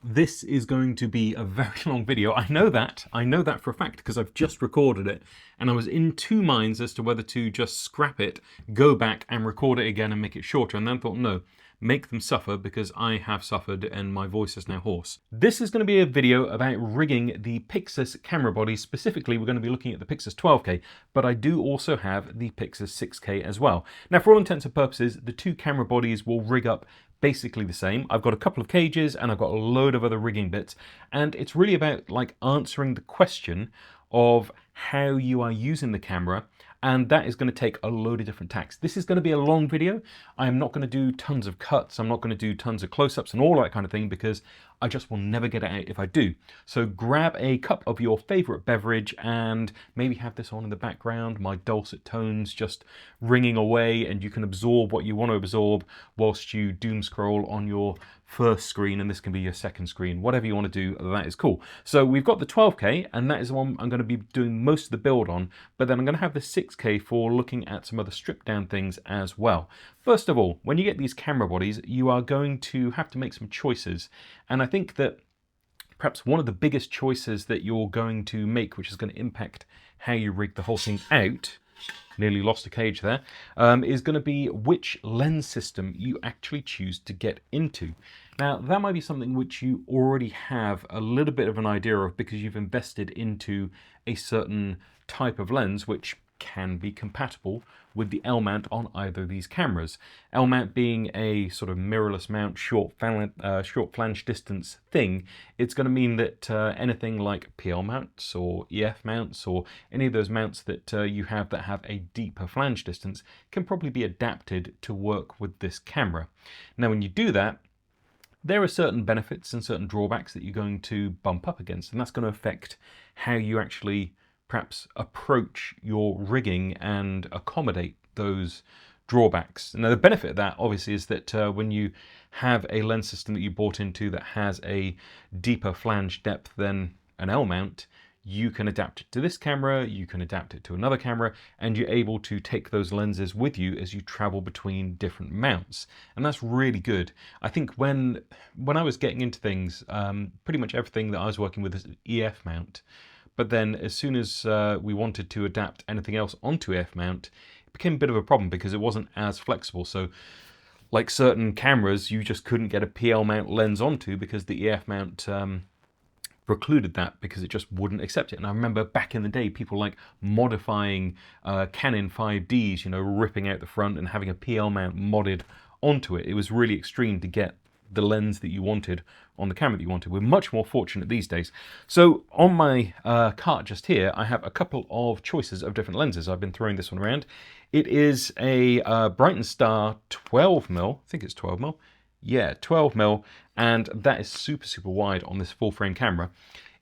This is going to be a very long video. I know that for a fact because I've just recorded it and I was in two minds as to whether to just scrap it, go back and record it again and make it shorter, and then thought, no, make them suffer because I have suffered and my voice is now hoarse. This is going to be a video about rigging the Pyxis camera body. Specifically, we're going to be looking at the Pyxis 12K, but I do also have the Pyxis 6K as well. Now, for all intents and purposes, the two camera bodies will rig up basically the same. I've got a couple of cages and I've got a load of other rigging bits, and it's really about like answering the question of how you are using the camera, and that is going to take a load of different tacks. This is going to be a long video. I am not going to do tons of cuts. I'm not going to do tons of close-ups and all that kind of thing because I just will never get it out if I do. So grab a cup of your favorite beverage and maybe have this on in the background, my dulcet tones just ringing away, and you can absorb what you want to absorb whilst you doom scroll on your first screen, and this can be your second screen. Whatever you want to do, that is cool. So we've got the 12K, and that is the one I'm going to be doing most of the build on, but then I'm going to have the 6K for looking at some other stripped down things as well. First of all, when you get these camera bodies, you are going to have to make some choices, and I think that perhaps one of the biggest choices that you're going to make, which is going to impact how you rig the whole thing out, nearly lost a cage there, is going to be which lens system you actually choose to get into. Now, that might be something which you already have a little bit of an idea of because you've invested into a certain type of lens which can be compatible with the L mount on either of these cameras. L mount being a sort of mirrorless mount, short flange distance thing, it's going to mean that anything like PL mounts or EF mounts or any of those mounts that you have that have a deeper flange distance can probably be adapted to work with this camera. Now, when you do that, there are certain benefits and certain drawbacks that you're going to bump up against, and that's going to affect how you actually perhaps approach your rigging and accommodate those drawbacks. Now, the benefit of that obviously is that when you have a lens system that you bought into that has a deeper flange depth than an L mount, you can adapt it to this camera, you can adapt it to another camera, and you're able to take those lenses with you as you travel between different mounts. And that's really good. I think when I was getting into things, pretty much everything that I was working with is an EF mount. But then as soon as we wanted to adapt anything else onto EF mount, it became a bit of a problem because it wasn't as flexible. So like certain cameras, you just couldn't get a PL mount lens onto because the EF mount precluded that because it just wouldn't accept it. And I remember back in the day, people like modifying Canon 5Ds, you know, ripping out the front and having a PL mount modded onto it. It was really extreme to get the lens that you wanted on the camera that you wanted. We're much more fortunate these days. So on my cart just here, I have a couple of choices of different lenses. I've been throwing this one around. It is a Bright & Star 12mm, I think it's 12mm. Yeah, 12mm, and that is super, super wide on this full frame camera.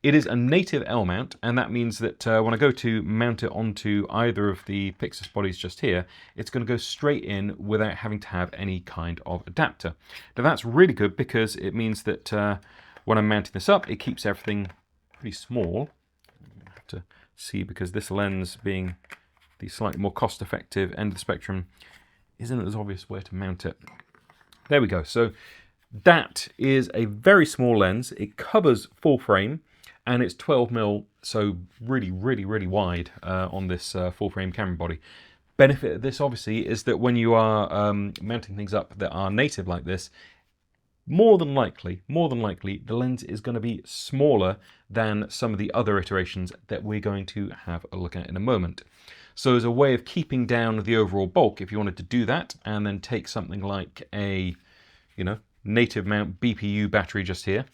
It is a native L mount, and that means that when I go to mount it onto either of the Pyxis bodies just here, it's going to go straight in without having to have any kind of adapter. Now that's really good because it means that when I'm mounting this up, it keeps everything pretty small. You have to see because this lens, being the slightly more cost-effective end of the spectrum, isn't as obvious where to mount it. There we go. So that is a very small lens. It covers full frame and it's 12mm, so really, really, really wide on this full frame camera body. Benefit of this obviously is that when you are mounting things up that are native like this, more than likely, the lens is going to be smaller than some of the other iterations that we're going to have a look at in a moment. So as a way of keeping down the overall bulk, if you wanted to do that and then take something like a, you know, native mount BPU battery just here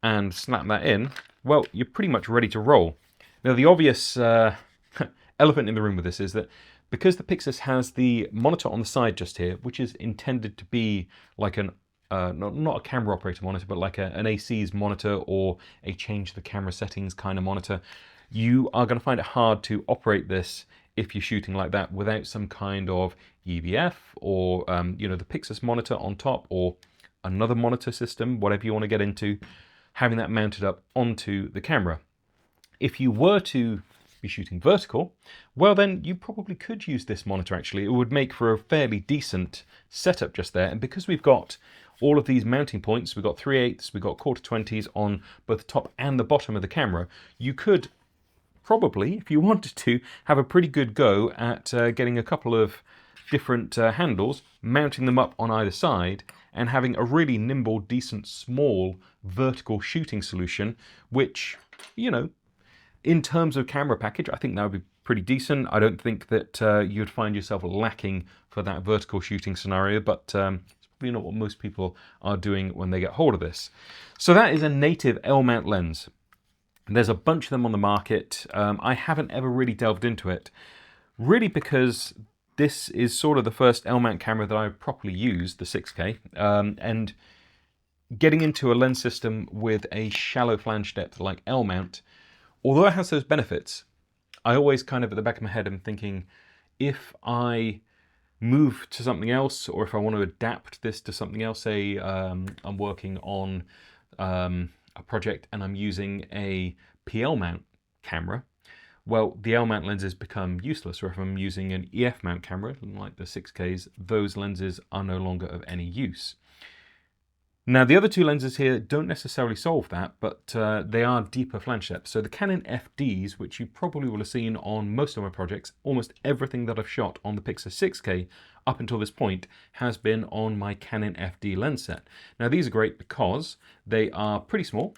and snap that in, well, you're pretty much ready to roll. Now, the obvious elephant in the room with this is that because the Pyxis has the monitor on the side just here, which is intended to be like an not a camera operator monitor, but like an AC's monitor or a change the camera settings kind of monitor, you are going to find it hard to operate this if you're shooting like that without some kind of EVF or you know, the Pyxis monitor on top or another monitor system, whatever you want to get into, having that mounted up onto the camera. If you were to be shooting vertical, well then you probably could use this monitor actually. It would make for a fairly decent setup just there, and because we've got all of these mounting points, we've got 3/8, we've got 1/4-20s on both the top and the bottom of the camera. You could probably, if you wanted to, have a pretty good go at getting a couple of different handles, mounting them up on either side, and having a really nimble, decent, small vertical shooting solution, which, you know, in terms of camera package, I think that would be pretty decent. I don't think that you'd find yourself lacking for that vertical shooting scenario, but it's probably not what most people are doing when they get hold of this. So that is a native L-mount lens. There's a bunch of them on the market. I haven't ever really delved into it, really because this is sort of the first L-mount camera that I've properly used, the 6K, and getting into a lens system with a shallow flange depth like L-mount, although it has those benefits, I always kind of at the back of my head am thinking, if I move to something else, or if I want to adapt this to something else, say I'm working on a project and I'm using a PL mount camera, well, the L mount lenses become useless. Or if I'm using an EF mount camera, like the 6Ks, those lenses are no longer of any use. Now, the other two lenses here don't necessarily solve that, but they are deeper flange depth. So the Canon FDs, which you probably will have seen on most of my projects, almost everything that I've shot on the Pyxis 6K up until this point has been on my Canon FD lens set. Now, these are great because they are pretty small,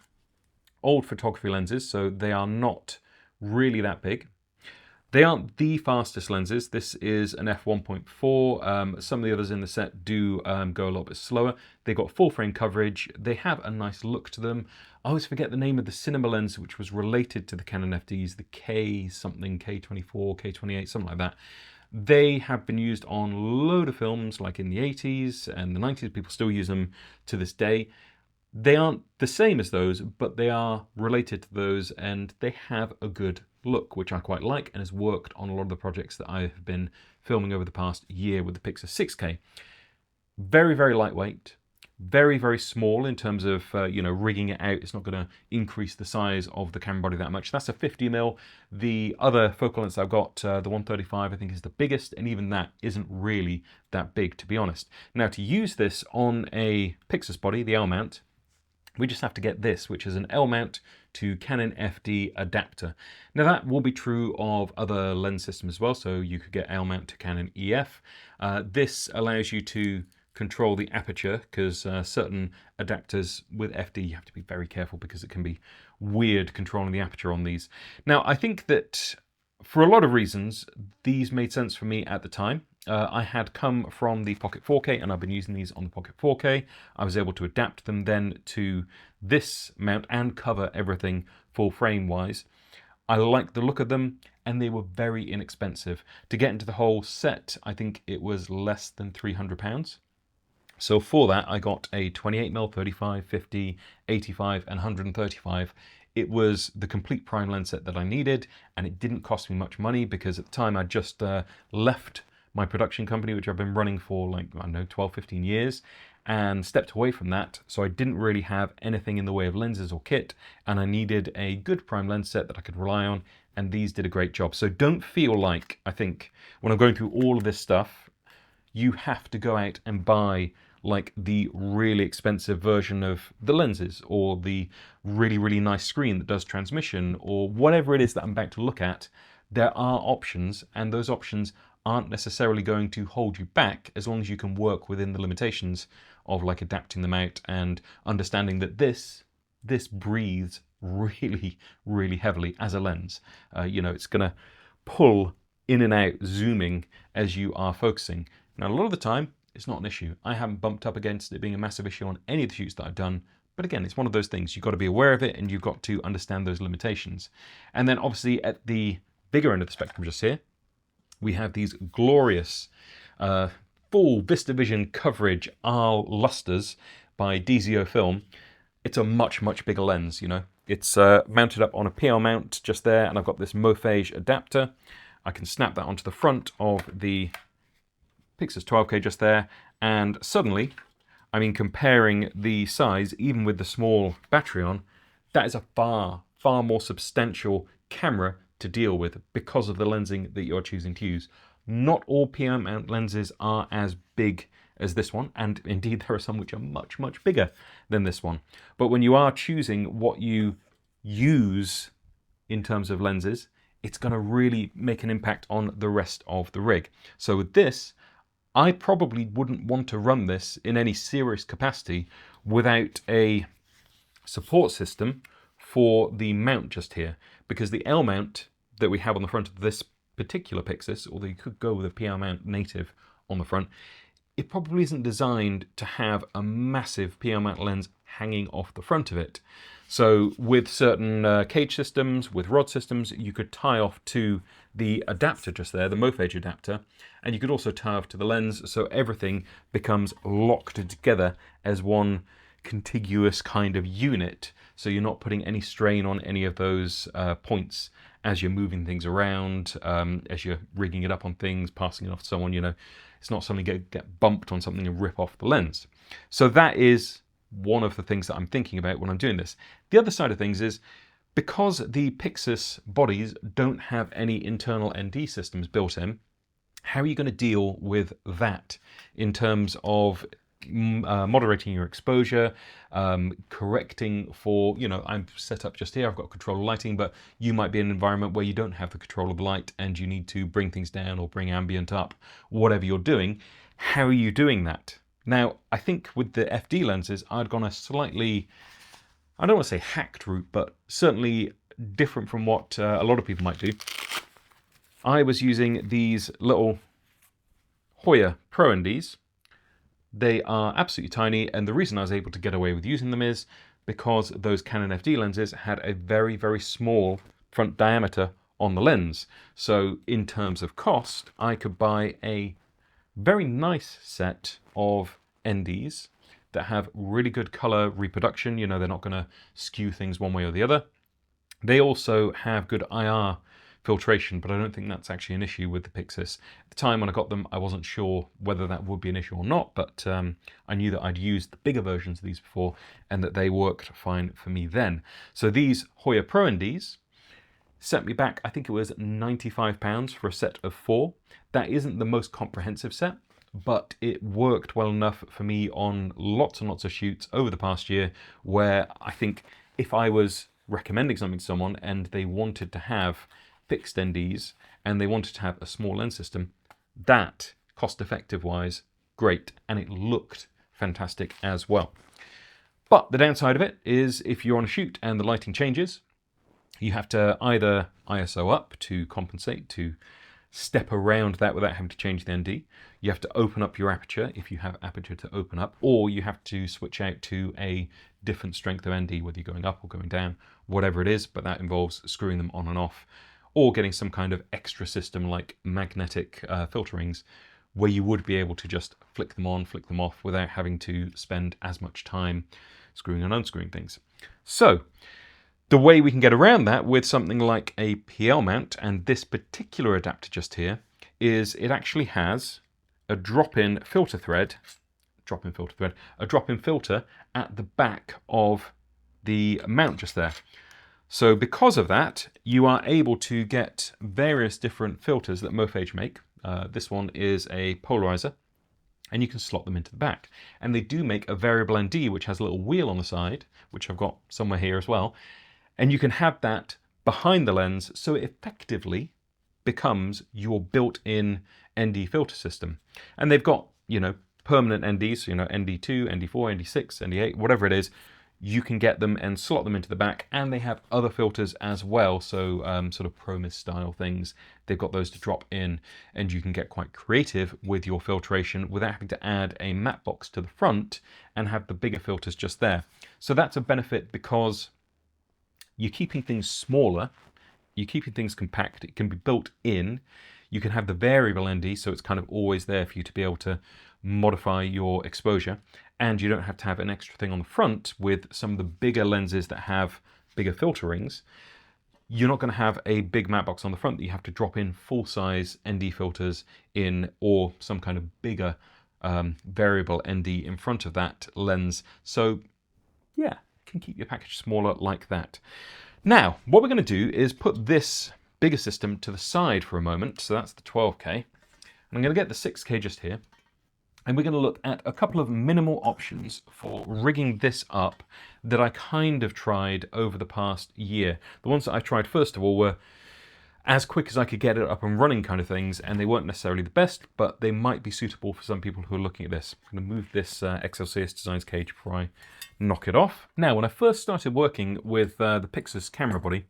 old photography lenses, so they are not really that big. They aren't the fastest lenses. This is an f1.4. Some of the others in the set do go a little bit slower. They've got full frame coverage. They have a nice look to them. I always forget the name of the cinema lens, which was related to the Canon FDs, the K something, K24, K28, something like that. They have been used on a load of films, like in the 80s and the 90s. People still use them to this day. They aren't the same as those, but they are related to those, and they have a good look, which I quite like and has worked on a lot of the projects that I have been filming over the past year with the Pyxis 6K. Very, very lightweight, very, very small in terms of, you know, rigging it out. It's not going to increase the size of the camera body that much. That's a 50mm. The other focal length I've got, the 135, I think is the biggest, and even that isn't really that big, to be honest. Now, to use this on a Pyxis body, the L mount, we just have to get this, which is an L mount to Canon FD adapter. Now that will be true of other lens systems as well, so you could get L mount to Canon EF. This allows you to control the aperture, because certain adapters with FD you have to be very careful because it can be weird controlling the aperture on these. Now I think that for a lot of reasons these made sense for me at the time. I had come from the Pocket 4K and I've been using these on the Pocket 4K. I was able to adapt them then to this mount and cover everything full frame wise. I liked the look of them and they were very inexpensive. To get into the whole set, I think it was less than £300. So for that, I got a 28mm, 35, 50, 85 and 135. It was the complete prime lens set that I needed, and it didn't cost me much money because at the time I just left my production company, which I've been running for like, I don't know, 12, 15 years, and stepped away from that. So I didn't really have anything in the way of lenses or kit, and I needed a good prime lens set that I could rely on, and these did a great job. So don't feel like, I think, when I'm going through all of this stuff, you have to go out and buy like the really expensive version of the lenses, or the really, really nice screen that does transmission, or whatever it is that I'm about to look at. There are options, and those options aren't necessarily going to hold you back as long as you can work within the limitations of like adapting them out and understanding that this breathes really, really heavily as a lens. You know, it's going to pull in and out, zooming as you are focusing. Now, a lot of the time, it's not an issue. I haven't bumped up against it being a massive issue on any of the shoots that I've done. But again, it's one of those things. You've got to be aware of it and you've got to understand those limitations. And then obviously at the bigger end of the spectrum just here, we have these glorious full VistaVision coverage Arles Lustres by DZO Film. It's a much, much bigger lens, you know. It's mounted up on a PL mount just there, and I've got this Mofage adapter. I can snap that onto the front of the Pyxis 12K just there, and suddenly, I mean, comparing the size, even with the small battery on, that is a far, far more substantial camera to deal with because of the lensing that you're choosing to use. Not all PL mount lenses are as big as this one, and indeed there are some which are much, much bigger than this one. But when you are choosing what you use in terms of lenses, it's going to really make an impact on the rest of the rig. So with this, I probably wouldn't want to run this in any serious capacity without a support system for the mount just here, because the L mount that we have on the front of this particular Pyxis, although you could go with a PL mount native on the front, it probably isn't designed to have a massive PL mount lens hanging off the front of it. So with certain cage systems, with rod systems, you could tie off to the adapter just there, the Mofage adapter, and you could also tie off to the lens, so everything becomes locked together as one contiguous kind of unit, so you're not putting any strain on any of those points as you're moving things around, as you're rigging it up on things, passing it off to someone, you know, it's not suddenly get bumped on something and rip off the lens. So that is one of the things that I'm thinking about when I'm doing this. The other side of things is, because the Pyxis bodies don't have any internal ND systems built in, how are you going to deal with that in terms of moderating your exposure, correcting for, you know, I'm set up just here, I've got control of lighting, but you might be in an environment where you don't have the control of light and you need to bring things down or bring ambient up, whatever you're doing. How are you doing that? Now, I think with the FD lenses, I'd gone a slightly, I don't want to say hacked route, but certainly different from what a lot of people might do. I was using these little Hoya Pro NDs. They are absolutely tiny, and the reason I was able to get away with using them is because those Canon FD lenses had a very, very small front diameter on the lens. So in terms of cost, I could buy a very nice set of NDs that have really good color reproduction. You know, they're not going to skew things one way or the other. They also have good IR filtration, but I don't think that's actually an issue with the Pyxis. At the time when I got them, I wasn't sure whether that would be an issue or not, but I knew that I'd used the bigger versions of these before and that they worked fine for me then. So these Hoya Pro NDs sent me back, I think it was £95 for a set of 4. That isn't the most comprehensive set, but it worked well enough for me on lots and lots of shoots over the past year, where I think if I was recommending something to someone and they wanted to have fixed NDs and they wanted to have a small lens system, that cost effective wise, great, and it looked fantastic as well. But the downside of it is, if you're on a shoot and the lighting changes, you have to either ISO up to compensate, to step around that without having to change the ND. You have to open up your aperture if you have aperture to open up, or you have to switch out to a different strength of ND, whether you're going up or going down, whatever it is, but that involves screwing them on and off, or getting some kind of extra system like magnetic filter rings, where you would be able to just flick them on, flick them off without having to spend as much time screwing and unscrewing things. So the way we can get around that with something like a PL mount and this particular adapter just here is it actually has a drop-in filter thread, a drop-in filter at the back of the mount just there. So because of that, you are able to get various different filters that Mofage make. This one is a polarizer, and you can slot them into the back. And they do make a variable ND, which has a little wheel on the side, which I've got somewhere here as well. And you can have that behind the lens, so it effectively becomes your built-in ND filter system. And they've got, you know, permanent NDs, so, you know, ND2, ND4, ND6, ND8, whatever it is. You can get them and slot them into the back, and they have other filters as well, so sort of ProMist style things. They've got those to drop in, and you can get quite creative with your filtration without having to add a matte box to the front and have the bigger filters just there. So that's a benefit because you're keeping things smaller, you're keeping things compact, it can be built in, you can have the variable ND, so it's kind of always there for you to be able to modify your exposure, and you don't have to have an extra thing on the front with some of the bigger lenses that have bigger filter rings. You're not going to have a big matte box on the front that you have to drop in full-size ND filters in, or some kind of bigger variable ND in front of that lens. So yeah, can keep your package smaller like that. Now, what we're going to do is put this bigger system to the side for a moment. So that's the 12K. I'm going to get the 6K just here. And we're going to look at a couple of minimal options for rigging this up that I kind of tried over the past year. The ones that I tried first of all were as quick as I could get it up and running kind of things, and they weren't necessarily the best, but they might be suitable for some people who are looking at this. I'm going to move this XLCS Designs cage before I knock it off. Now, when I first started working with the Pyxis camera body,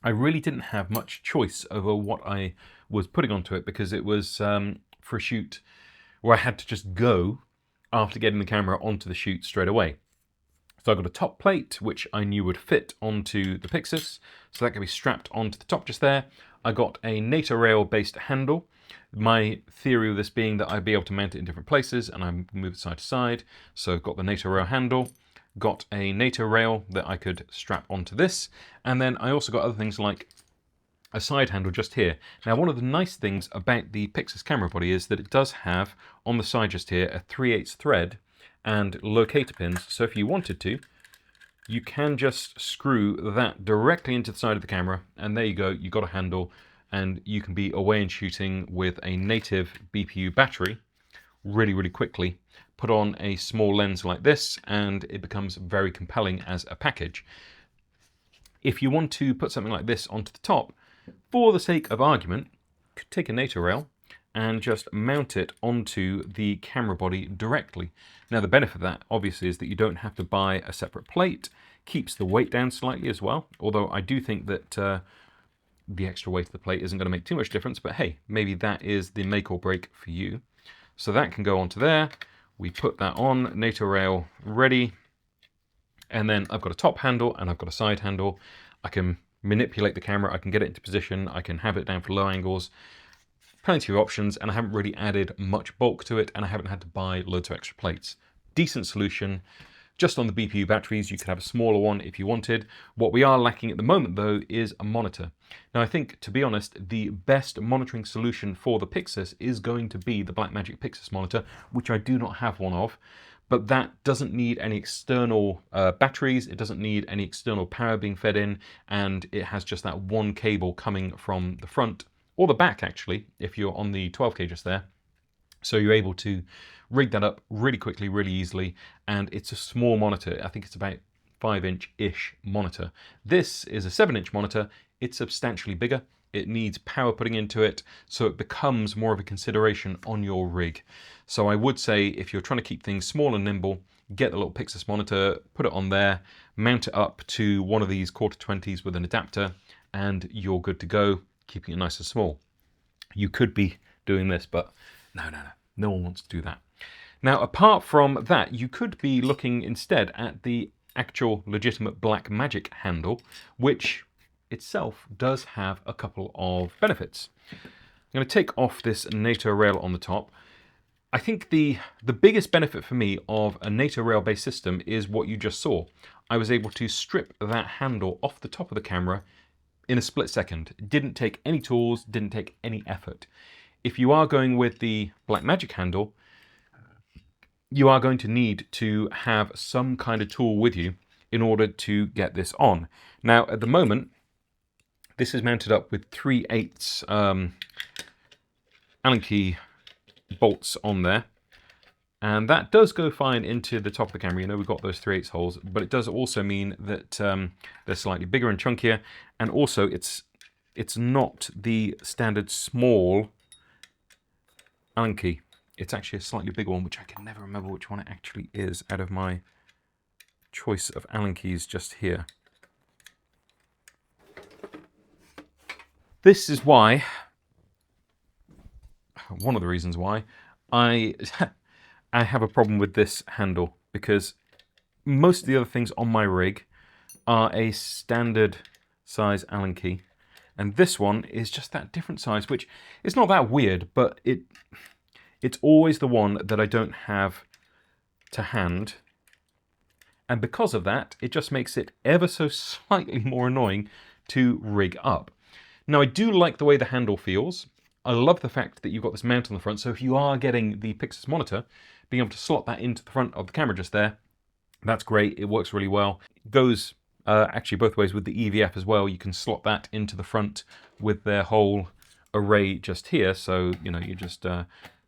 I really didn't have much choice over what I was putting onto it, because it was for a shoot where I had to just go after getting the camera onto the shoot straight away. So I got a top plate, which I knew would fit onto the Pyxis, so that can be strapped onto the top just there. I got a NATO rail based handle. My theory of this being that I'd be able to mount it in different places, and I move it side to side. So I've got the NATO rail handle, got a NATO rail that I could strap onto this, and then I also got other things like a side handle just here. Now, one of the nice things about the Pyxis camera body is that it does have on the side just here a 3/8 thread and locator pins, so if you wanted to, you can just screw that directly into the side of the camera, and there you go, you got a handle, and you can be away and shooting with a native BPU battery really, really quickly. Put on a small lens like this, and it becomes very compelling as a package. If you want to put something like this onto the top, for the sake of argument, you could take a NATO rail and just mount it onto the camera body directly. Now, the benefit of that obviously is that you don't have to buy a separate plate, keeps the weight down slightly as well, although I do think that the extra weight of the plate isn't going to make too much difference, but hey, maybe that is the make or break for you. So that can go onto there, we put that on, NATO rail ready, and then I've got a top handle and I've got a side handle. I can manipulate the camera, I can get it into position, I can have it down for low angles. Plenty of options, and I haven't really added much bulk to it, and I haven't had to buy loads of extra plates. Decent solution. Just on the BPU batteries, you could have a smaller one if you wanted. What we are lacking at the moment, though, is a monitor. Now, I think, to be honest, the best monitoring solution for the Pyxis is going to be the Blackmagic Pyxis monitor, which I do not have one of. But that doesn't need any external batteries, it doesn't need any external power being fed in, and it has just that one cable coming from the front, or the back actually, if you're on the 12 gauges there. So you're able to rig that up really quickly, really easily, and it's a small monitor. I think it's about 5-inch-ish monitor. This is a 7-inch monitor. It's substantially bigger. It needs power putting into it, so it becomes more of a consideration on your rig. So I would say if you're trying to keep things small and nimble, get the little Pyxis monitor, put it on there, mount it up to one of these 1/4-20s with an adapter, and you're good to go, keeping it nice and small. You could be doing this, but no one wants to do that. Now, apart from that, you could be looking instead at the actual legitimate Blackmagic handle, which itself does have a couple of benefits. I'm going to take off this NATO rail on the top. I think the biggest benefit for me of a NATO rail based system is what you just saw. I was able to strip that handle off the top of the camera in a split second. It didn't take any tools, didn't take any effort. If you are going with the Blackmagic handle, you are going to need to have some kind of tool with you in order to get this on. Now, at the moment, this is mounted up with 3/8 Allen key bolts on there, and that does go fine into the top of the camera. You know, we've got those 3/8 holes, but it does also mean that they're slightly bigger and chunkier, and also it's not the standard small Allen key. It's actually a slightly bigger one, which I can never remember which one it actually is out of my choice of Allen keys just here. This is why, one of the reasons why, I have a problem with this handle, because most of the other things on my rig are a standard size Allen key, and this one is just that different size, which is not that weird, but it's always the one that I don't have to hand, and because of that, it just makes it ever so slightly more annoying to rig up. Now, I do like the way the handle feels. I love the fact that you've got this mount on the front, so if you are getting the Pyxis monitor, being able to slot that into the front of the camera just there, that's great. It works really well. It goes actually both ways with the EVF as well. You can slot that into the front with their whole array just here, so you know, you just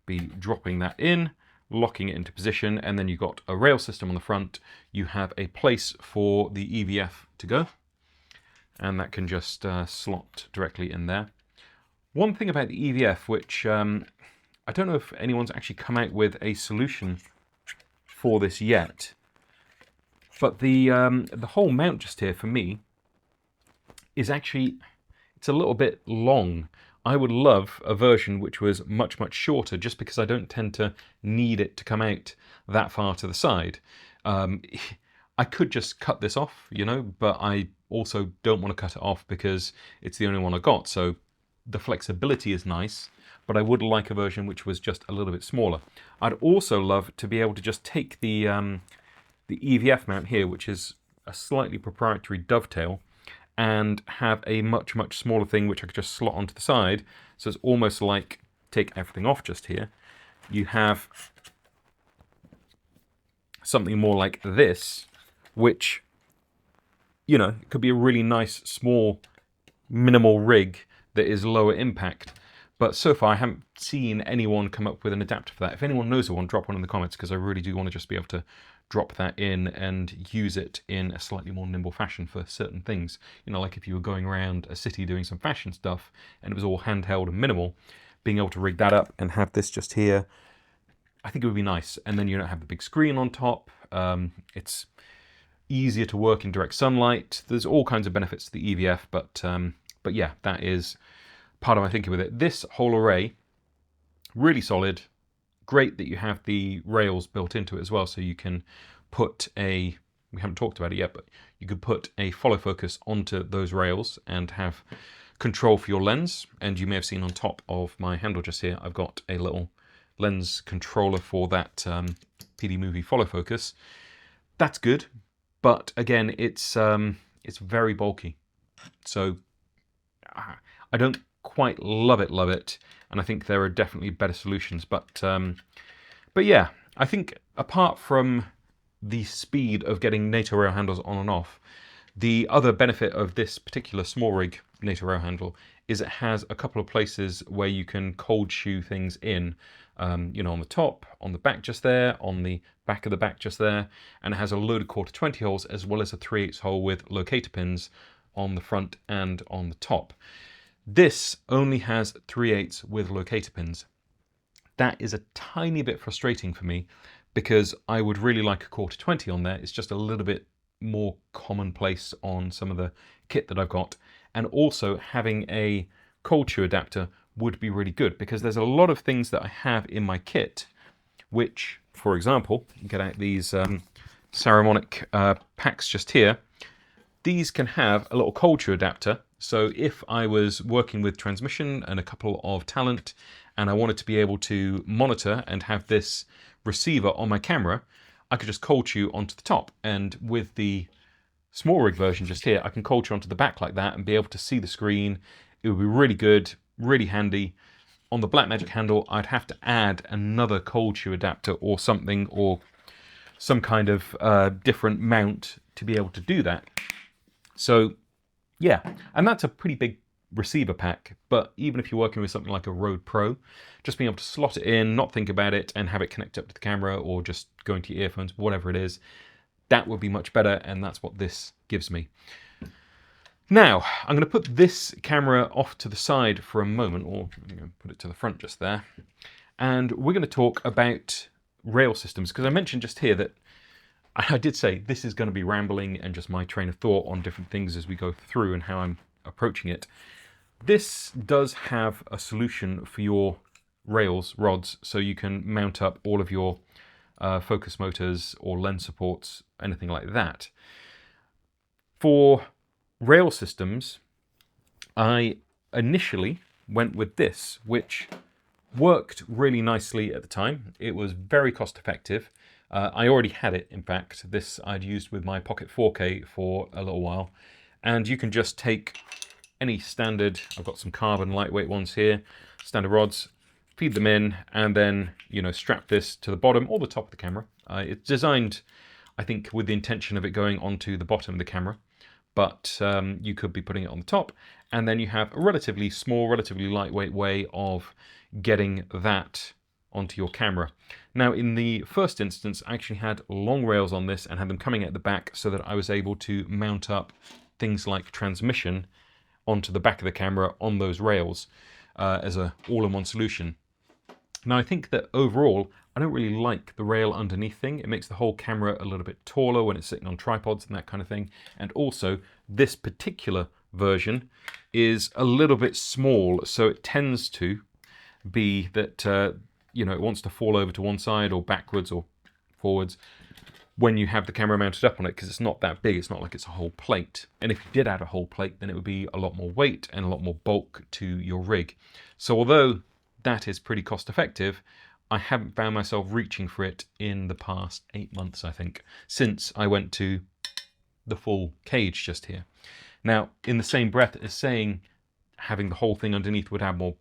be dropping that in locking it into position, and then you've got a rail system on the front. You have a place for the EVF to go, and that can just slot directly in there. One thing about the EVF, which I don't know if anyone's actually come out with a solution for this yet, but the whole mount just here for me is actually, it's a little bit long. I would love a version which was much, much shorter, just because I don't tend to need it to come out that far to the side. I could just cut this off, you know, but I also don't want to cut it off because it's the only one I got. So the flexibility is nice, but I would like a version which was just a little bit smaller. I'd also love to be able to just take the EVF mount here, which is a slightly proprietary dovetail, and have a much, much smaller thing which I could just slot onto the side. So it's almost like, take everything off just here, you have something more like this, which, you know, could be a really nice, small, minimal rig that is lower impact. But so far I haven't seen anyone come up with an adapter for that. If anyone knows of one, drop one in the comments, because I really do want to just be able to drop that in and use it in a slightly more nimble fashion for certain things. You know, like if you were going around a city doing some fashion stuff and it was all handheld and minimal, being able to rig that up and have this just here, I think it would be nice. And then you don't have the big screen on top. It's easier to work in direct sunlight. There's all kinds of benefits to the EVF, but yeah, that is part of my thinking with it. This whole array, really solid. Great that you have the rails built into it as well, so you can put a, we haven't talked about it yet, but you could put a follow focus onto those rails and have control for your lens. And you may have seen on top of my handle just here, I've got a little lens controller for that PD movie follow focus. That's good, but again, it's very bulky, so I don't quite love it, and I think there are definitely better solutions. But yeah, I think apart from the speed of getting NATO rail handles on and off, the other benefit of this particular small rig NATO rail handle is it has a couple of places where you can cold shoe things in, you know, on the top, on the back just there, on the back of the back just there, and it has a load of 1/4-20 holes as well as a 3/8 hole with locator pins on the front and on the top. This only has 3/8 with locator pins. That is a tiny bit frustrating for me, because I would really like a 1/4-20 on there. It's just a little bit more commonplace on some of the kit that I've got. And also having a cold shoe adapter would be really good, because there's a lot of things that I have in my kit, which, for example, get out these ceramic packs just here. These can have a little cold shoe adapter. So if I was working with transmission and a couple of talent, and I wanted to be able to monitor and have this receiver on my camera, I could just cold shoe onto the top. And with the small rig version just here, I can cold shoe onto the back like that and be able to see the screen. It would be really good, really handy. On the Blackmagic handle, I'd have to add another cold shoe adapter or something, or some kind of different mount to be able to do that. So yeah, and that's a pretty big receiver pack, but even if you're working with something like a Rode Pro, just being able to slot it in, not think about it, and have it connect up to the camera, or just go into your earphones, whatever it is, that would be much better, and that's what this gives me. Now, I'm going to put this camera off to the side for a moment, or put it to the front just there, and we're going to talk about rail systems, because I mentioned just here that I did say this is going to be rambling and just my train of thought on different things as we go through and how I'm approaching it. This does have a solution for your rods, so you can mount up all of your focus motors or lens supports, anything like that. For rail systems, I initially went with this, which worked really nicely at the time. It was very cost effective. I already had it, in fact. This I'd used with my Pocket 4K for a little while. And you can just take any standard, I've got some carbon lightweight ones here, standard rods, feed them in, and then, you know, strap this to the bottom or the top of the camera. It's designed, I think, with the intention of it going onto the bottom of the camera, but you could be putting it on the top. And then you have a relatively small, relatively lightweight way of getting that onto your camera. Now, in the first instance, I actually had long rails on this and had them coming at the back so that I was able to mount up things like transmission onto the back of the camera on those rails as a all-in-one solution. Now, I think that overall, I don't really like the rail underneath thing. It makes the whole camera a little bit taller when it's sitting on tripods and that kind of thing. And also, this particular version is a little bit small, so it tends to be that, you know, it wants to fall over to one side or backwards or forwards when you have the camera mounted up on it, because it's not that big. It's not like it's a whole plate. And if you did add a whole plate, then it would be a lot more weight and a lot more bulk to your rig. So although that is pretty cost effective, I haven't found myself reaching for it in the past 8 months, I think, since I went to the full cage just here. Now, in the same breath as saying having the whole thing underneath would add more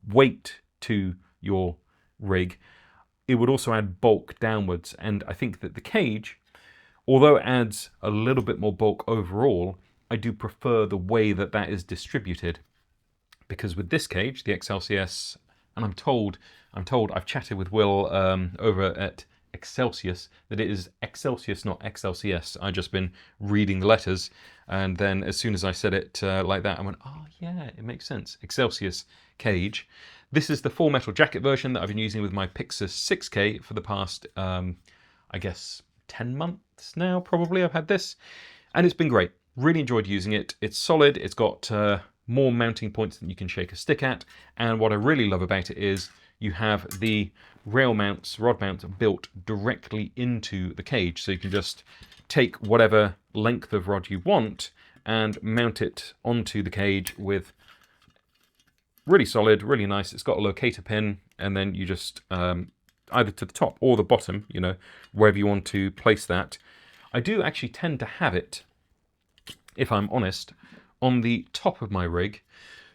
weight to your rig, it would also add bulk downwards. And I think that the cage, although it adds a little bit more bulk overall, I do prefer the way that that is distributed. Because with this cage, the XLCS, and I'm told I've chatted with Will over at Excelsius that it is Excelsius, not XLCS. I've just been reading the letters, and then as soon as I said it like that, I went, oh yeah, it makes sense. Excelsius cage. This is the full metal jacket version that I've been using with my Pyxis 6K for the past, I guess, 10 months now, probably I've had this. And it's been great. Really enjoyed using it. It's solid. It's got more mounting points than you can shake a stick at. And what I really love about it is you have the rail mounts, rod mounts built directly into the cage. So you can just take whatever length of rod you want and mount it onto the cage with really solid, really nice. It's got a locator pin, and then you just either to the top or the bottom, you know, wherever you want to place that. I do actually tend to have it, if I'm honest, on the top of my rig,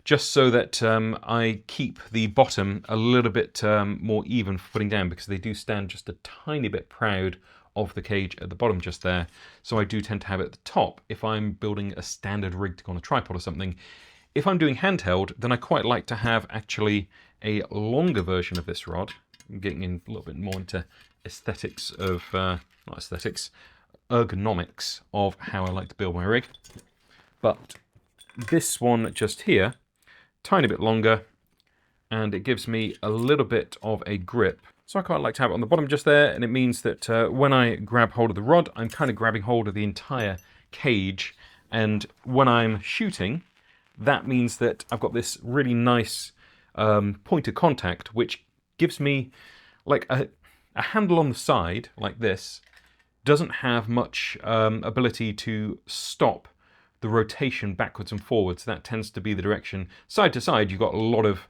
just so that I keep the bottom a little bit more even for putting down, because they do stand just a tiny bit proud of the cage at the bottom just there. So I do tend to have it at the top if I'm building a standard rig to go on a tripod or something. If I'm doing handheld, then I quite like to have actually a longer version of this rod. I'm getting in a little bit more into aesthetics of, not aesthetics, ergonomics of how I like to build my rig. But this one just here, tiny bit longer, and it gives me a little bit of a grip. So I quite like to have it on the bottom just there, and it means that when I grab hold of the rod, I'm kind of grabbing hold of the entire cage, and when I'm shooting, that means that I've got this really nice point of contact, which gives me like a handle on the side like this. Doesn't have much ability to stop the rotation backwards and forwards. That tends to be the direction. Side to side, you've got a lot of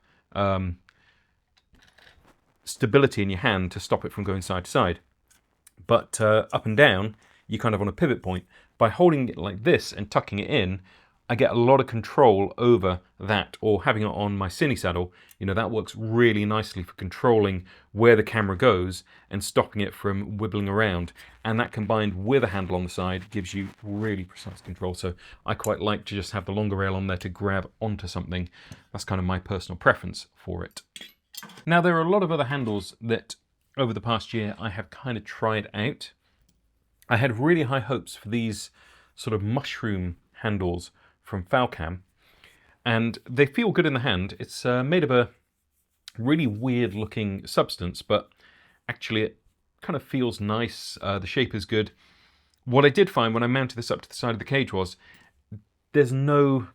stability in your hand to stop it from going side to side. But up and down, you're kind of on a pivot point. By holding it like this and tucking it in, I get a lot of control over that, or having it on my cine saddle. You know, that works really nicely for controlling where the camera goes and stopping it from wibbling around. And that combined with a handle on the side gives you really precise control. So I quite like to just have the longer rail on there to grab onto something. That's kind of my personal preference for it. Now, there are a lot of other handles that over the past year I have kind of tried out. I had really high hopes for these sort of mushroom handles from Falcam, and they feel good in the hand. It's made of a really weird looking substance, but actually it kind of feels nice. The shape is good. What I did find when I mounted this up to the side of the cage was there's no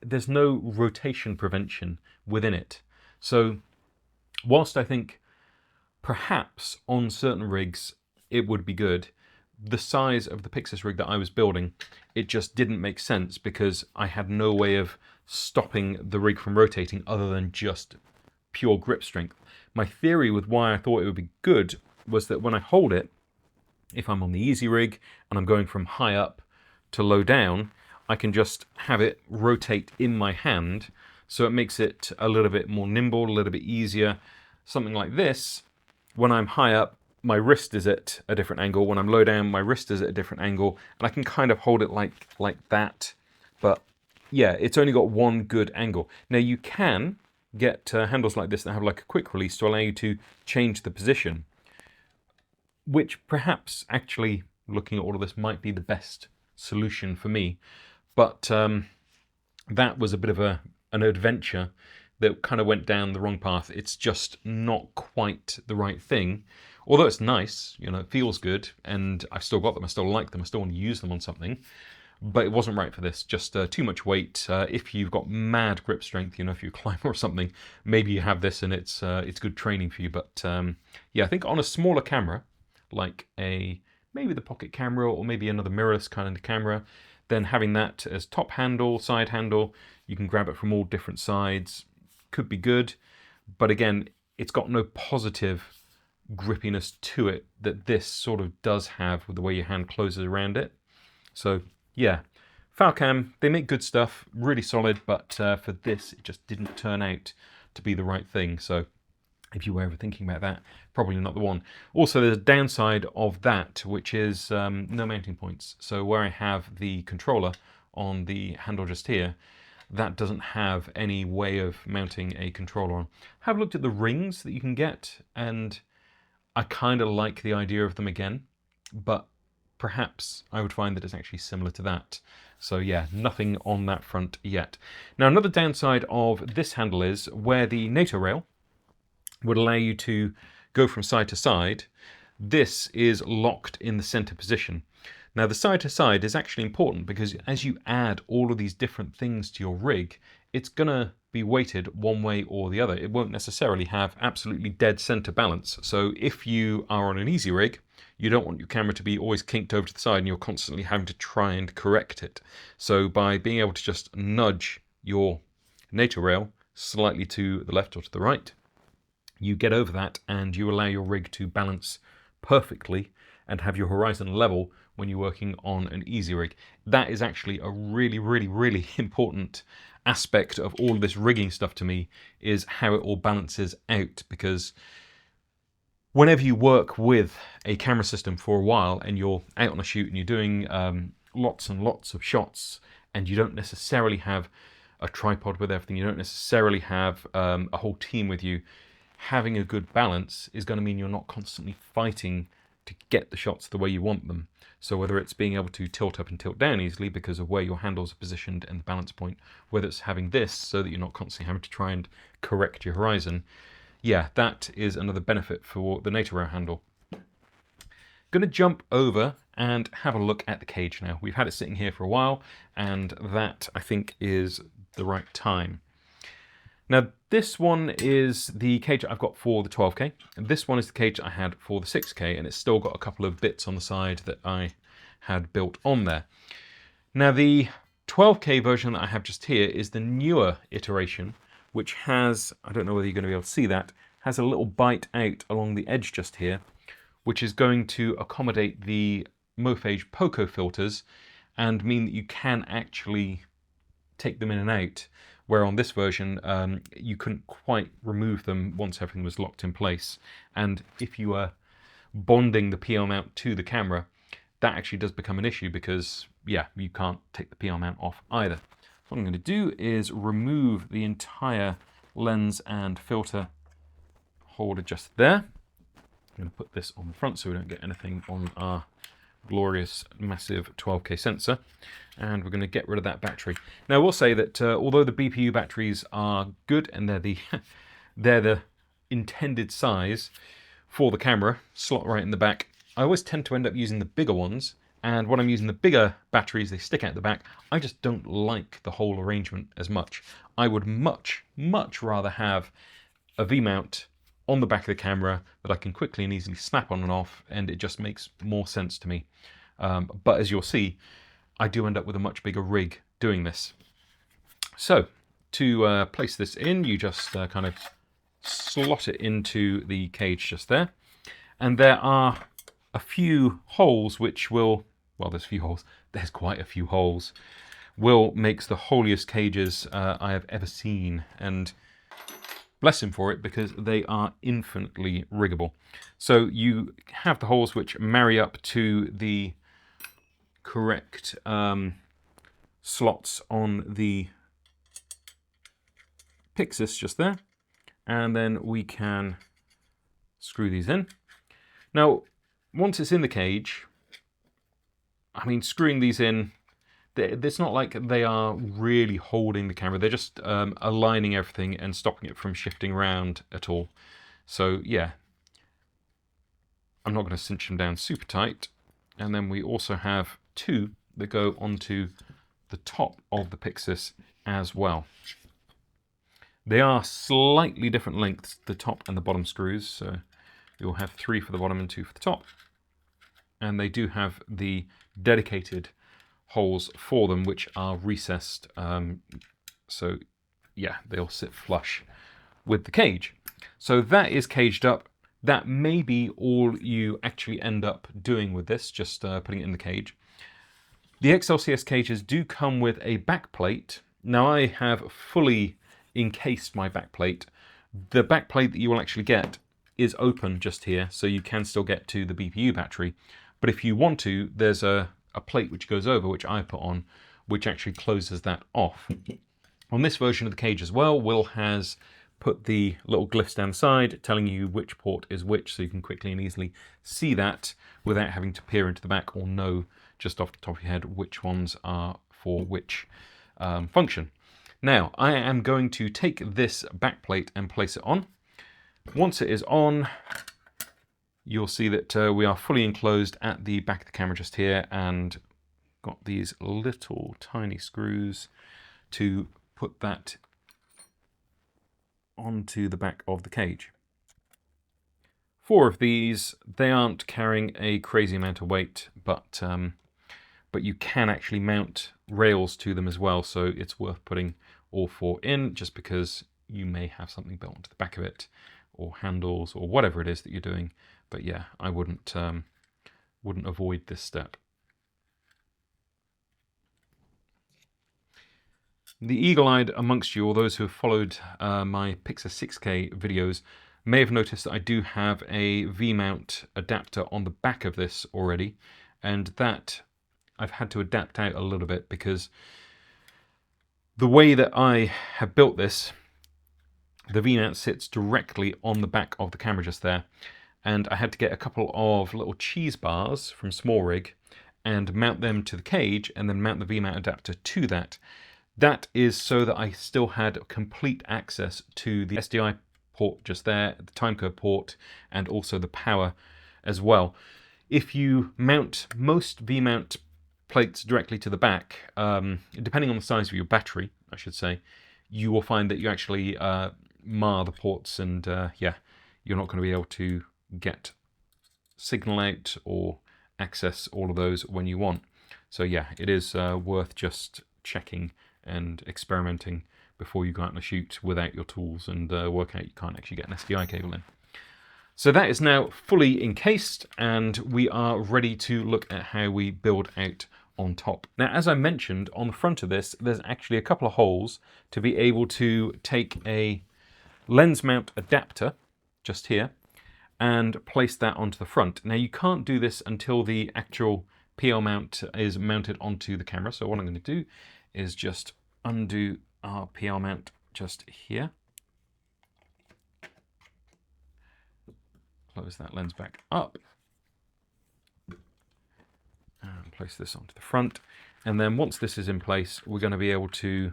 rotation prevention within it. So whilst I think perhaps on certain rigs it would be good, the size of the Pyxis rig that I was building, it just didn't make sense because I had no way of stopping the rig from rotating other than just pure grip strength. My theory with why I thought it would be good was that when I hold it, if I'm on the easy rig and I'm going from high up to low down, I can just have it rotate in my hand, so it makes it a little bit more nimble, a little bit easier. Something like this, when I'm high up, my wrist is at a different angle. When I'm low down, my wrist is at a different angle, and I can kind of hold it like that. But yeah, it's only got one good angle. Now you can get handles like this that have like a quick release to allow you to change the position, which perhaps actually, looking at all of this, might be the best solution for me. But that was a bit of an adventure that kind of went down the wrong path. It's just not quite the right thing. Although it's nice, you know, it feels good, and I've still got them, I still like them, I still want to use them on something. But it wasn't right for this, just too much weight. If you've got mad grip strength, you know, if you're a climber or something, maybe you have this and it's good training for you. But yeah, I think on a smaller camera, like maybe the pocket camera or maybe another mirrorless kind of camera, then having that as top handle, side handle, you can grab it from all different sides, could be good. But again, it's got no positive grippiness to it that this sort of does have with the way your hand closes around it. So yeah, Falcam, they make good stuff, really solid, but for this, it just didn't turn out to be the right thing. So if you were ever thinking about that, probably not the one. Also, there's a downside of that, which is no mounting points. So where I have the controller on the handle just here, that doesn't have any way of mounting a controller on. Have looked at the rings that you can get, and I kind of like the idea of them again, but perhaps I would find that it's actually similar to that. So yeah, nothing on that front yet. Now, another downside of this handle is where the NATO rail would allow you to go from side to side, this is locked in the center position. Now, the side to side is actually important because as you add all of these different things to your rig, it's gonna be weighted one way or the other. It won't necessarily have absolutely dead center balance. So if you are on an easy rig, you don't want your camera to be always kinked over to the side and you're constantly having to try and correct it. So by being able to just nudge your NATO rail slightly to the left or to the right, you get over that and you allow your rig to balance perfectly and have your horizon level when you're working on an easy rig. That is actually a really, really, really important aspect of all of this rigging stuff to me, is how it all balances out, because whenever you work with a camera system for a while and you're out on a shoot and you're doing lots and lots of shots and you don't necessarily have a tripod with everything, you don't necessarily have a whole team with you, having a good balance is going to mean you're not constantly fighting to get the shots the way you want them. So whether it's being able to tilt up and tilt down easily because of where your handles are positioned and the balance point, whether it's having this so that you're not constantly having to try and correct your horizon, yeah, that is another benefit for the NATO rail handle. Going to jump over and have a look at the cage now. We've had it sitting here for a while, and that, I think, is the right time. Now, this one is the cage I've got for the 12K, and this one is the cage I had for the 6K, and it's still got a couple of bits on the side that I had built on there. Now, the 12K version that I have just here is the newer iteration, which has, I don't know whether you're going to be able to see that, has a little bite out along the edge just here, which is going to accommodate the Mofage Poco filters and mean that you can actually take them in and out, where on this version you couldn't quite remove them once everything was locked in place. And if you were bonding the PL mount to the camera, that actually does become an issue because, yeah, you can't take the PL mount off either. So what I'm going to do is remove the entire lens and filter holder just there. I'm going to put this on the front so we don't get anything on our glorious massive 12K sensor, and we're going to get rid of that battery. Now, I will say that although the BPU batteries are good and they're the intended size for the camera, slot right in the back, I always tend to end up using the bigger ones, and when I'm using the bigger batteries, they stick out the back. I just don't like the whole arrangement as much. I would much rather have a V-mount on the back of the camera that I can quickly and easily snap on and off, and it just makes more sense to me. But as you'll see, I do end up with a much bigger rig doing this. So to place this in, you just kind of slot it into the cage just there. And there are a few holes which will, well, there's a few holes, there's quite a few holes, Will makes the holiest cages I have ever seen, and bless him for it, because they are infinitely riggable. So you have the holes which marry up to the correct slots on the Pyxis just there. and then we can screw these in. Now, once it's in the cage, I mean, screwing these in, it's not like they are really holding the camera. They're just aligning everything and stopping it from shifting around at all. So yeah, I'm not going to cinch them down super tight. And then we also have two that go onto the top of the Pyxis as well. They are slightly different lengths, the top and the bottom screws. So you'll have 3 for the bottom and 2 for the top. And they do have the dedicated holes for them, which are recessed. So yeah, they'll sit flush with the cage. So that is caged up. That may be all you actually end up doing with this, just putting it in the cage. The XLCS cages do come with a back plate. Now I have fully encased my back plate. The back plate that you will actually get is open just here, so you can still get to the BPU battery. But if you want to, there's a plate which goes over, which I put on, which actually closes that off. On this version of the cage as well, Will has put the little glyphs down the side telling you which port is which, so you can quickly and easily see that without having to peer into the back or know just off the top of your head which ones are for which function. Now, I am going to take this back plate and place it on. Once it is on, you'll see that we are fully enclosed at the back of the camera just here, and got these little tiny screws to put that onto the back of the cage. 4 of these, they aren't carrying a crazy amount of weight, but you can actually mount rails to them as well, so it's worth putting all 4 in, just because you may have something built onto the back of it, or handles, or whatever it is that you're doing. But yeah, I wouldn't avoid this step. The eagle-eyed amongst you, or those who have followed my Pyxis 6K videos, may have noticed that I do have a V-mount adapter on the back of this already, and that I've had to adapt out a little bit because the way that I have built this, the V-mount sits directly on the back of the camera just there, and I had to get a couple of little cheese bars from Small Rig and mount them to the cage, and then mount the V-mount adapter to that. That is so that I still had complete access to the SDI port just there, the timecode port, and also the power as well. If you mount most V-mount plates directly to the back, depending on the size of your battery, I should say, you will find that you actually mar the ports, and yeah, you're not going to be able to get signal out or access all of those when you want. So yeah, it is worth just checking and experimenting before you go out and shoot without your tools and work out you can't actually get an SDI cable in. So that is now fully encased, and we are ready to look at how we build out on top. Now, as I mentioned, on the front of this, there's actually a couple of holes to be able to take a lens mount adapter just here and place that onto the front. Now, you can't do this until the actual PL mount is mounted onto the camera. So what I'm going to do is just undo our PL mount just here. Close that lens back up. And place this onto the front. And then once this is in place, we're going to be able to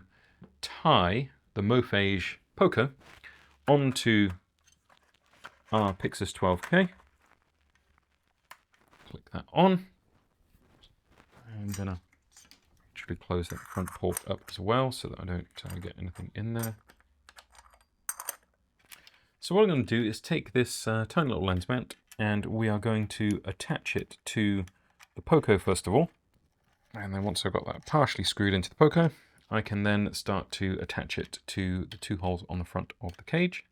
tie the Mofage Poco onto our Pyxis 12K. Click that on. I'm going to actually close that front port up as well so that I don't get anything in there. So what I'm going to do is take this tiny little lens mount, and we are going to attach it to the Poco first of all. And then once I've got that partially screwed into the Poco, I can then start to attach it to the 2 holes on the front of the cage.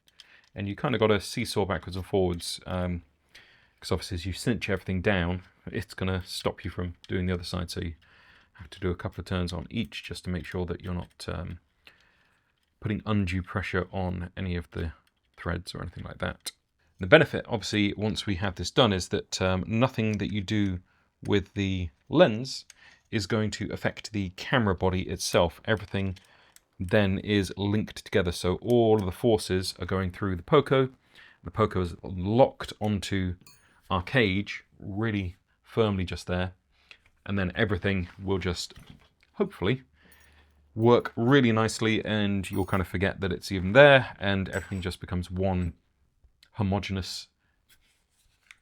And you kind of got to seesaw backwards and forwards, because obviously as you cinch everything down, it's going to stop you from doing the other side. So you have to do a couple of turns on each just to make sure that you're not putting undue pressure on any of the threads or anything like that. The benefit, obviously, once we have this done, is that nothing that you do with the lens is going to affect the camera body itself. Everything then is linked together. So all of the forces are going through the Poco. The Poco is locked onto our cage really firmly just there. And then everything will just, hopefully, work really nicely, and you'll kind of forget that it's even there, and everything just becomes one homogeneous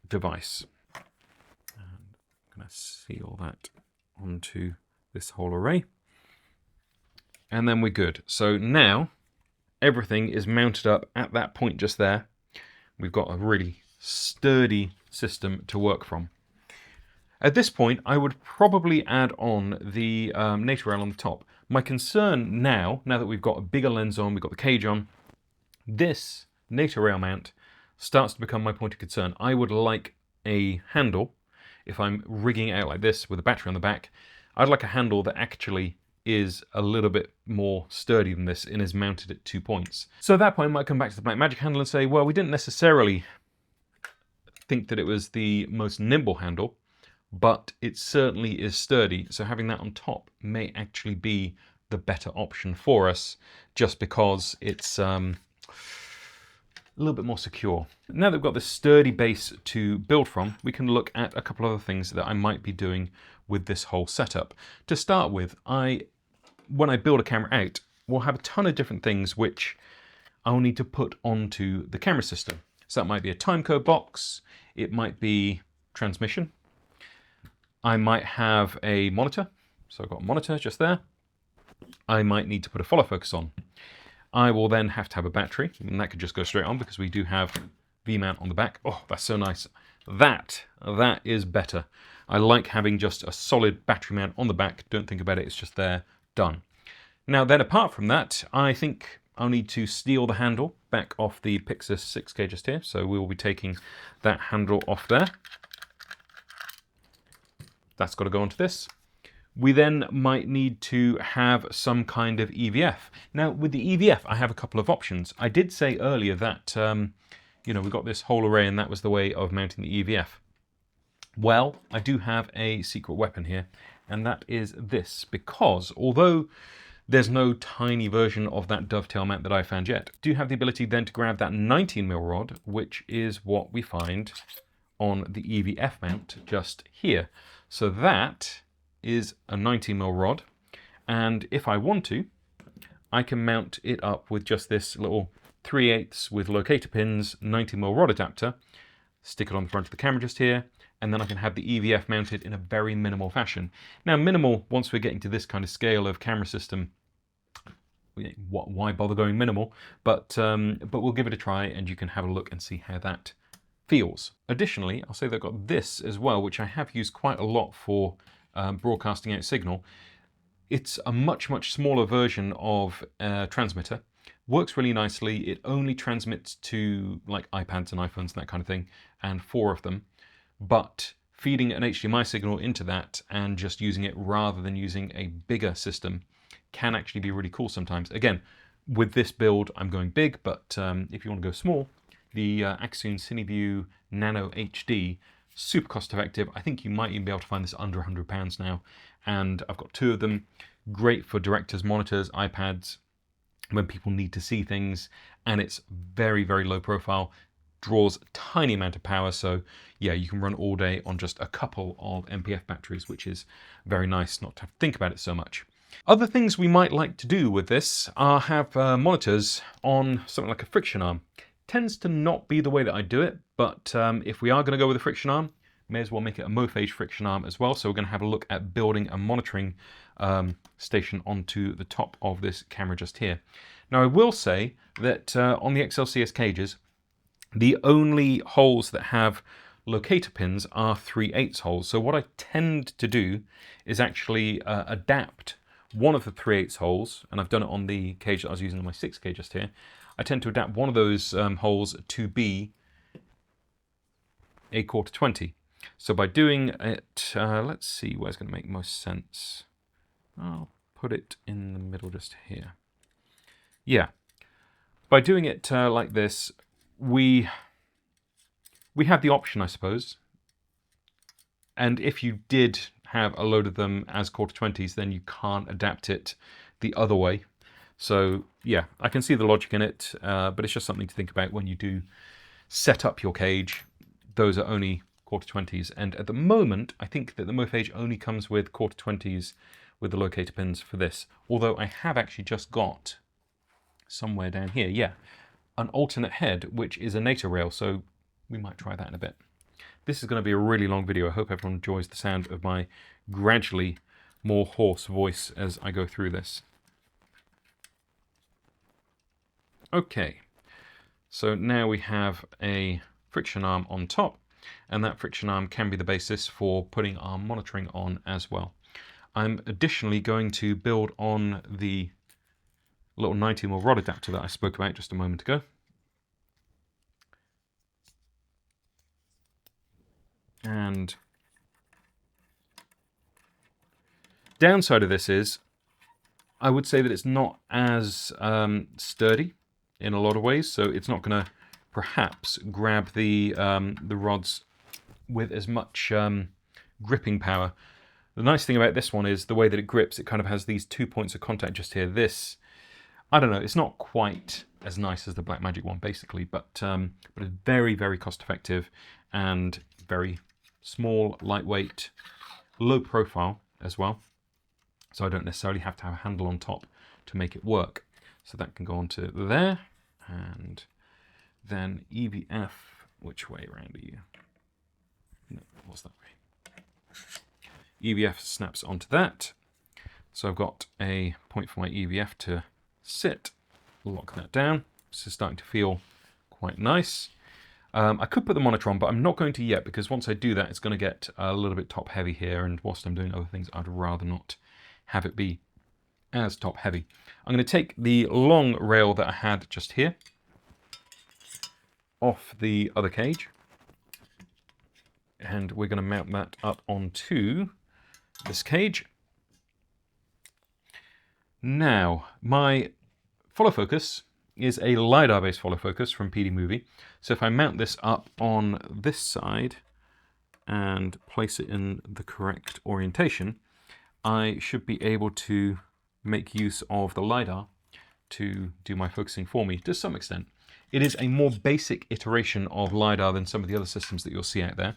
device. And I'm going to seal that onto this whole array. And then we're good. So now everything is mounted up at that point just there. We've got a really sturdy system to work from. At this point, I would probably add on the NATO rail on the top. My concern now that we've got a bigger lens on, we've got the cage on, this NATO rail mount starts to become my point of concern. I would like a handle, if I'm rigging it out like this with a battery on the back, I'd like a handle that actually is a little bit more sturdy than this and is mounted at 2 points. So at that point, I might come back to the Blackmagic handle and say, well, we didn't necessarily think that it was the most nimble handle, but it certainly is sturdy, so having that on top may actually be the better option for us, just because it's a little bit more secure. Now that we've got this sturdy base to build from, we can look at a couple of other things that I might be doing with this whole setup. To start with, when I build a camera out, we'll have a ton of different things which I'll need to put onto the camera system. So that might be a timecode box, it might be transmission, I might have a monitor, so I've got a monitor just there. I might need to put a follow focus on. I will then have to have a battery, and that could just go straight on because we do have V-mount on the back. Oh, that's so nice. That is better. I like having just a solid battery mount on the back. Don't think about it, it's just there, done. Now then, apart from that, I think I'll need to steal the handle back off the Pyxis 6K just here. So we will be taking that handle off there. That's got to go onto this. We then might need to have some kind of EVF. Now with the EVF, I have a couple of options. I did say earlier that, you know, we got this whole array and that was the way of mounting the EVF. Well, I do have a secret weapon here, and that is this, because although there's no tiny version of that dovetail mount that I found yet, I do have the ability then to grab that 19mm rod, which is what we find on the EVF mount just here. So that is a 19mm rod, and if I want to, I can mount it up with just this little 3/8 with locator pins 19mm rod adapter, stick it on the front of the camera just here, and then I can have the EVF mounted in a very minimal fashion. Now minimal, once we're getting to this kind of scale of camera system, why bother going minimal? But we'll give it a try, and you can have a look and see how that feels. Additionally, I'll say that I've got this as well, which I have used quite a lot for broadcasting out signal. It's a much smaller version of a transmitter. Works really nicely. It only transmits to like iPads and iPhones and that kind of thing, and 4 of them. But feeding an HDMI signal into that and just using it rather than using a bigger system can actually be really cool sometimes. Again, with this build, I'm going big, but if you want to go small, the Axion CineView Nano HD, super cost effective. I think you might even be able to find this under £100 now. And I've got 2 of them. Great for directors, monitors, iPads, when people need to see things. And it's very low profile. Draws a tiny amount of power. So yeah, you can run all day on just a couple of MPF batteries, which is very nice not to have to think about it so much. Other things we might like to do with this are have monitors on something like a friction arm. Tends to not be the way that I do it, but if we are going to go with a friction arm, may as well make it a Mofage friction arm as well. So we're going to have a look at building a monitoring station onto the top of this camera just here. Now I will say that on the XLCS cages, the only holes that have locator pins are 3/8 holes. So what I tend to do is actually adapt one of the 3/8 holes, and I've done it on the cage that I was using on my 6K just here. I tend to adapt one of those holes to be a 1/4-20. So by doing it, let's see where's going to make most sense. I'll put it in the middle just here. Yeah, by doing it like this, we have the option, I suppose. And if you did have a load of them as 1/4-20s, then you can't adapt it the other way. So yeah, I can see the logic in it, but it's just something to think about when you do set up your cage. Those are only quarter 20s, and at the moment I think that the Mofage only comes with quarter 20s with the locator pins for this, although I have actually just got somewhere down here, yeah, an alternate head which is a NATO rail, so we might try that in a bit. This is going to be a really long video. I hope everyone enjoys the sound of my gradually more hoarse voice as I go through this. Okay, so now we have a friction arm on top, and that friction arm can be the basis for putting our monitoring on as well. I'm additionally going to build on the little 90mm rod adapter that I spoke about just a moment ago. And downside of this is, I would say that it's not as sturdy in a lot of ways, so it's not going to perhaps grab the rods with as much gripping power. The nice thing about this one is the way that it grips. It kind of has these 2 points of contact just here. This, I don't know, it's not quite as nice as the Blackmagic one, basically, but it's very, very cost effective and very small, lightweight, low profile as well. So I don't necessarily have to have a handle on top to make it work. So that can go onto there, and then EVF, which way around are you? No, what's that way? EVF snaps onto that. So I've got a point for my EVF to sit, lock that down. This is starting to feel quite nice. I could put the monitor on, but I'm not going to yet, because once I do that, it's going to get a little bit top heavy here, and whilst I'm doing other things, I'd rather not have it be as top heavy. I'm going to take the long rail that I had just here off the other cage, and we're going to mount that up onto this cage. Now, my follow focus is a LiDAR based follow focus from PD Movie. So if I mount this up on this side and place it in the correct orientation, I should be able to make use of the LiDAR to do my focusing for me to some extent. It is a more basic iteration of LiDAR than some of the other systems that you'll see out there,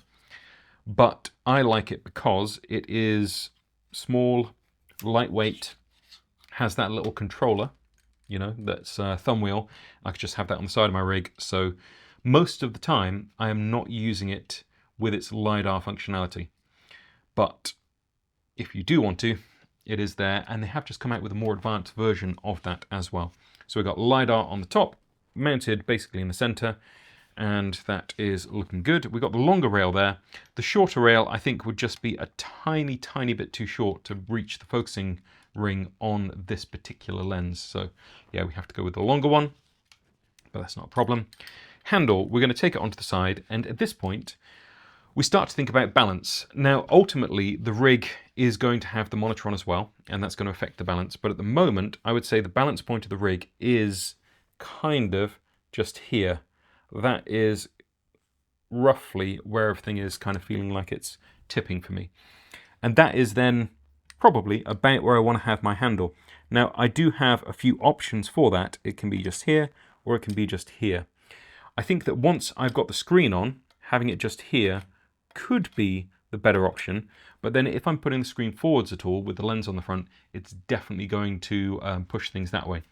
but I like it because it is small, lightweight, has that little controller, you know, that's a thumb wheel. I could just have that on the side of my rig, so most of the time I am not using it with its LiDAR functionality. But if you do want to, it is there, and they have just come out with a more advanced version of that as well. So we've got LiDAR on the top, mounted basically in the center, and that is looking good. We've got the longer rail there. The shorter rail, I think, would just be a tiny, tiny bit too short to reach the focusing ring on this particular lens. So yeah, we have to go with the longer one, but that's not a problem. Handle, we're going to take it onto the side, and at this point, we start to think about balance. Now, ultimately, the rig is going to have the monitor on as well, and that's going to affect the balance. But at the moment, I would say the balance point of the rig is kind of just here. That is roughly where everything is kind of feeling like it's tipping for me. And that is then probably about where I want to have my handle. Now, I do have a few options for that. It can be just here, or it can be just here. I think that once I've got the screen on, having it just here could be the better option, but then if I'm putting the screen forwards at all with the lens on the front, it's definitely going to push things that way.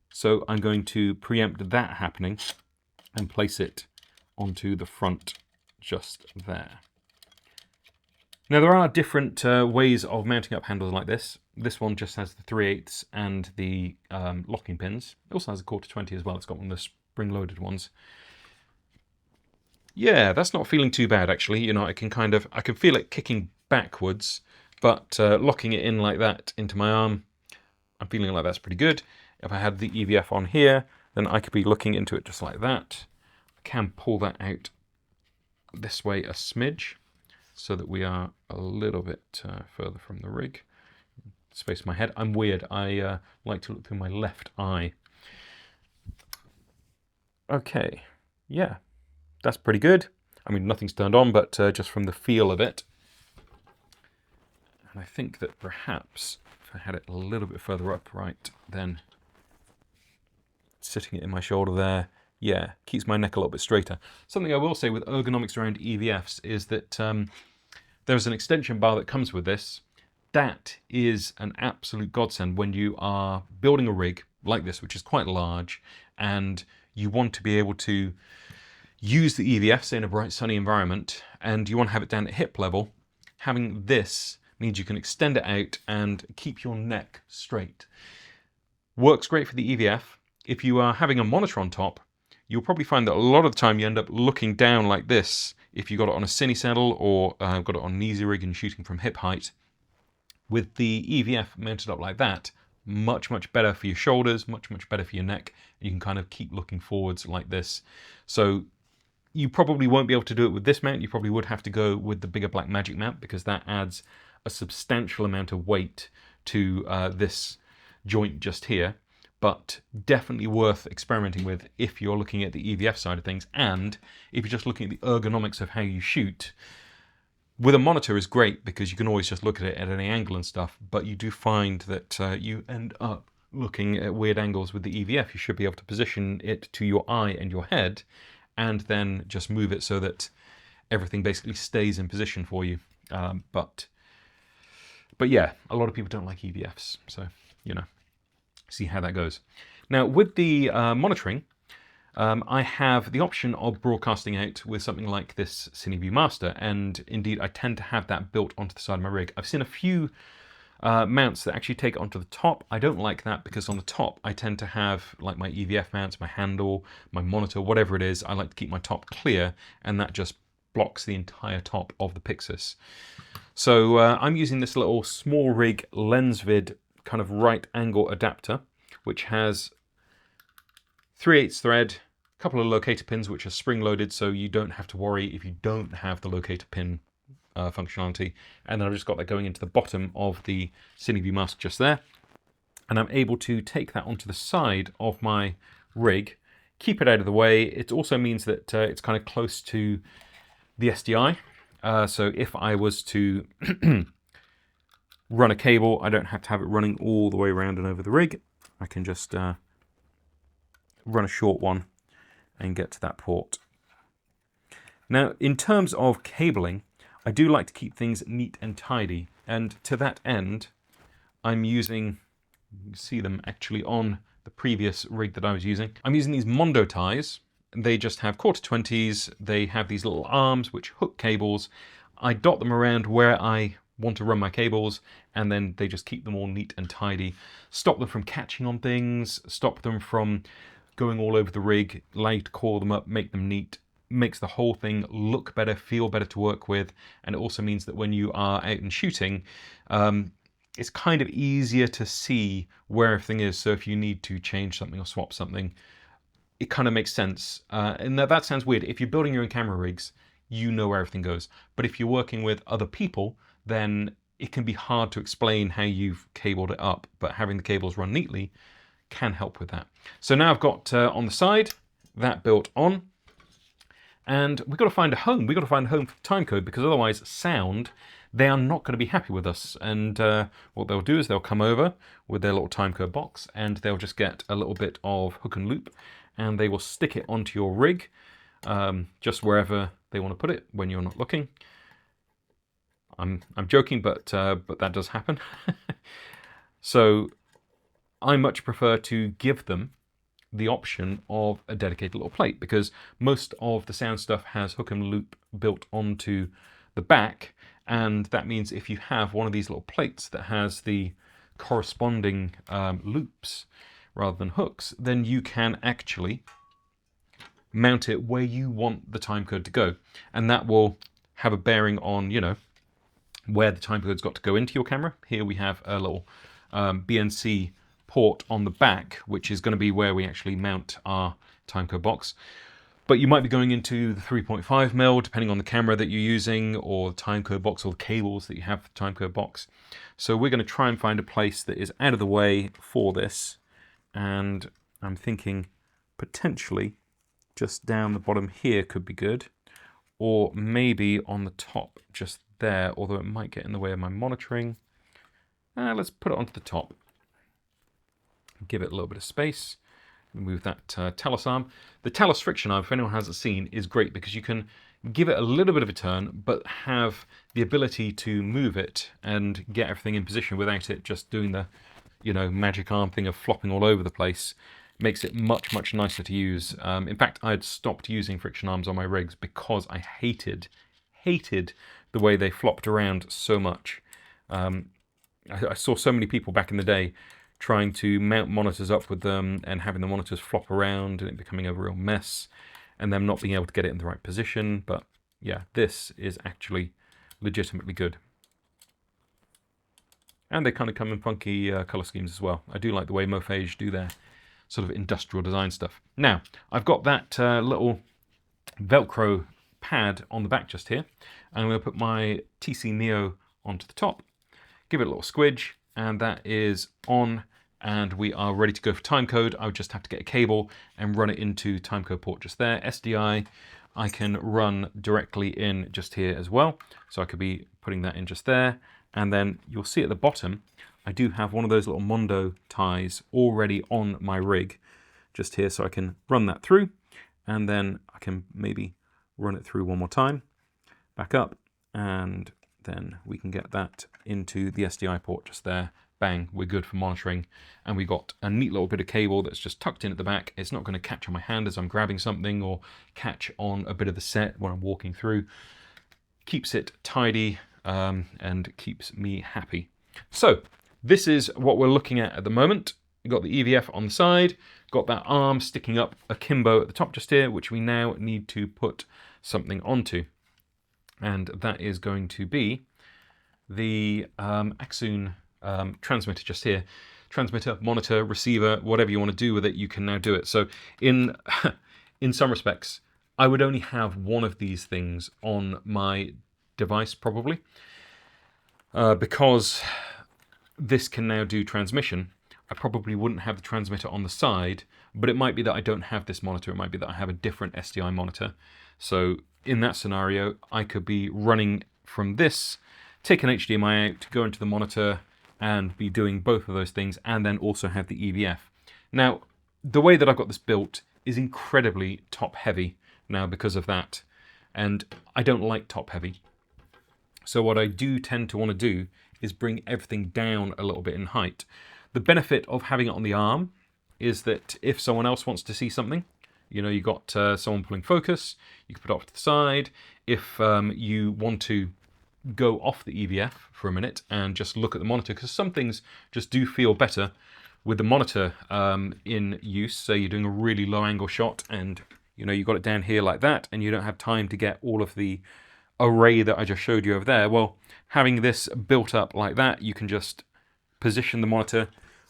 So I'm going to preempt that happening and place it onto the front just there. Now, there are different ways of mounting up handles like this. This one just has the 3/8 and the locking pins. It also has a quarter 20 as well. It's got one of the spring-loaded ones. Yeah, that's not feeling too bad, actually. You know, I can feel it kicking backwards, but locking it in like that into my arm, I'm feeling like that's pretty good. If I had the EVF on here, then I could be looking into it just like that. I can pull that out this way a smidge so that we are a little bit further from the rig. Space my head. I'm weird. I like to look through my left eye. Okay, yeah. That's pretty good. I mean, nothing's turned on, but just from the feel of it. And I think that perhaps if I had it a little bit further upright, then sitting it in my shoulder there. Yeah, keeps my neck a little bit straighter. Something I will say with ergonomics around EVFs is that there's an extension bar that comes with this. That is an absolute godsend when you are building a rig like this, which is quite large, and you want to be able to use the EVFs in a bright sunny environment, and you want to have it down at hip level. Having this means you can extend it out and keep your neck straight. Works great for the EVF. If you are having a monitor on top, you'll probably find that a lot of the time you end up looking down like this if you got it on a cine saddle or got it on an easy rig and shooting from hip height. With the EVF mounted up like that, much better for your shoulders, much better for your neck. You can kind of keep looking forwards like this. So you probably won't be able to do it with this mount. You probably would have to go with the bigger Blackmagic mount, because that adds a substantial amount of weight to this joint just here. But definitely worth experimenting with if you're looking at the EVF side of things, and if you're just looking at the ergonomics of how you shoot. With a monitor is great because you can always just look at it at any angle and stuff, but you do find that you end up looking at weird angles with the EVF. You should be able to position it to your eye and your head, and then just move it so that everything basically stays in position for you. But yeah, a lot of people don't like EVFs, so you know, see how that goes. Now with the monitoring, I have the option of broadcasting out with something like this CineView Master, and indeed I tend to have that built onto the side of my rig. I've seen a few mounts that actually take it onto the top. I don't like that because on the top I tend to have like my EVF mounts, my handle, my monitor, whatever it is. I like to keep my top clear, and that just blocks the entire top of the Pyxis. So I'm using this little small rig LensVid kind of right angle adapter, which has 3/8 thread, a couple of locator pins which are spring loaded, so you don't have to worry if you don't have the locator pin functionality. And then I've just got that going into the bottom of the CineView mask just there, and I'm able to take that onto the side of my rig, keep it out of the way. It also means that it's kind of close to the SDI, so if I was to run a cable, I don't have to have it running all the way around and over the rig. I can just run a short one and get to that port. Now, in terms of cabling, I do like to keep things neat and tidy, and to that end, I'm using, you can see them actually on the previous rig that I was using. I'm using these Mondo ties. They just have 1/4-20s. They have these little arms which hook cables. I dot them around where I want to run my cables, and then they just keep them all neat and tidy. Stop them from catching on things, stop them from going all over the rig, allow you to coil them up, make them neat. Makes the whole thing look better, feel better to work with, and it also means that when you are out and shooting, it's kind of easier to see where everything is. So if you need to change something or swap something, it kind of makes sense. And that sounds weird. If you're building your own camera rigs, you know where everything goes. But if you're working with other people, then it can be hard to explain how you've cabled it up. But having the cables run neatly can help with that. So now I've got on the side that built on. And we've got to find a home. We've got to find a home for timecode, because otherwise sound, they are not going to be happy with us. And what they'll do is they'll come over with their little timecode box, and they'll just get a little bit of hook and loop, and they will stick it onto your rig, just wherever they want to put it when you're not looking. I'm joking, but that does happen. So I much prefer to give them the option of a dedicated little plate, because most of the sound stuff has hook and loop built onto the back, and that means if you have one of these little plates that has the corresponding loops rather than hooks, then you can actually mount it where you want the timecode to go, and that will have a bearing on, you know, where the timecode's got to go into your camera. Here we have a little BNC port on the back, which is going to be where we actually mount our timecode box. But you might be going into the 3.5mm, depending on the camera that you're using, or the timecode box, or the cables that you have for the timecode box. So we're going to try and find a place that is out of the way for this, and I'm thinking potentially just down the bottom here could be good, or maybe on the top just there, although it might get in the way of my monitoring. Let's put it onto the top. Give it a little bit of space, Move that talus arm. The talus friction arm, if anyone hasn't seen, is great because you can give it a little bit of a turn, but have the ability to move it and get everything in position without it just doing the, magic arm thing of flopping all over the place. Makes it much, much nicer to use. In fact, I had stopped using friction arms on my rigs because I hated the way they flopped around so much. I saw so many people back in the day trying to mount monitors up with them and having the monitors flop around and it becoming a real mess and them not being able to get it in the right position. But yeah, this is actually legitimately good. And they kind of come in funky color schemes as well. I do like the way Mofage do their sort of industrial design stuff. Now, I've got that little Velcro pad on the back just here. And I'm going to put my TC Neo onto the top, give it a little squidge, and that is on, and we are ready to go for timecode. I would just have to get a cable and run it into timecode port just there. SDI, I can run directly in just here as well. So I could be putting that in just there. And then you'll see at the bottom, I do have one of those little Mondo ties already on my rig just here. So I can run that through, and then I can maybe run it through one more time, back up, and then we can get that into the SDI port just there. Bang, we're good for monitoring. And we got a neat little bit of cable that's just tucked in at the back. It's not going to catch on my hand as I'm grabbing something or catch on a bit of the set when I'm walking through. Keeps it tidy and keeps me happy. So this is what we're looking at the moment. We've got the EVF on the side, got that arm sticking up akimbo at the top just here, which we now need to put something onto. And that is going to be the Axoon transmitter just here. Transmitter, monitor, receiver, whatever you want to do with it, you can now do it. So in some respects, I would only have one of these things on my device probably, because this can now do transmission. I probably wouldn't have the transmitter on the side, but it might be that I don't have this monitor. It might be that I have a different SDI monitor. So in that scenario, I could be running from this, take an HDMI out, go into the monitor, and be doing both of those things, and then also have the EVF. Now, the way that I've got this built is incredibly top-heavy now because of that, and I don't like top-heavy. So what I do tend to want to do is bring everything down a little bit in height. The benefit of having it on the arm is that if someone else wants to see something, you got someone pulling focus, you can put it off to the side. If you want to go off the EVF for a minute and just look at the monitor, because some things just do feel better with the monitor in use. Say you're doing a really low angle shot and you got it down here like that, and you don't have time to get all of the array that I just showed you over there. Well, having this built up like that, you can just position the monitor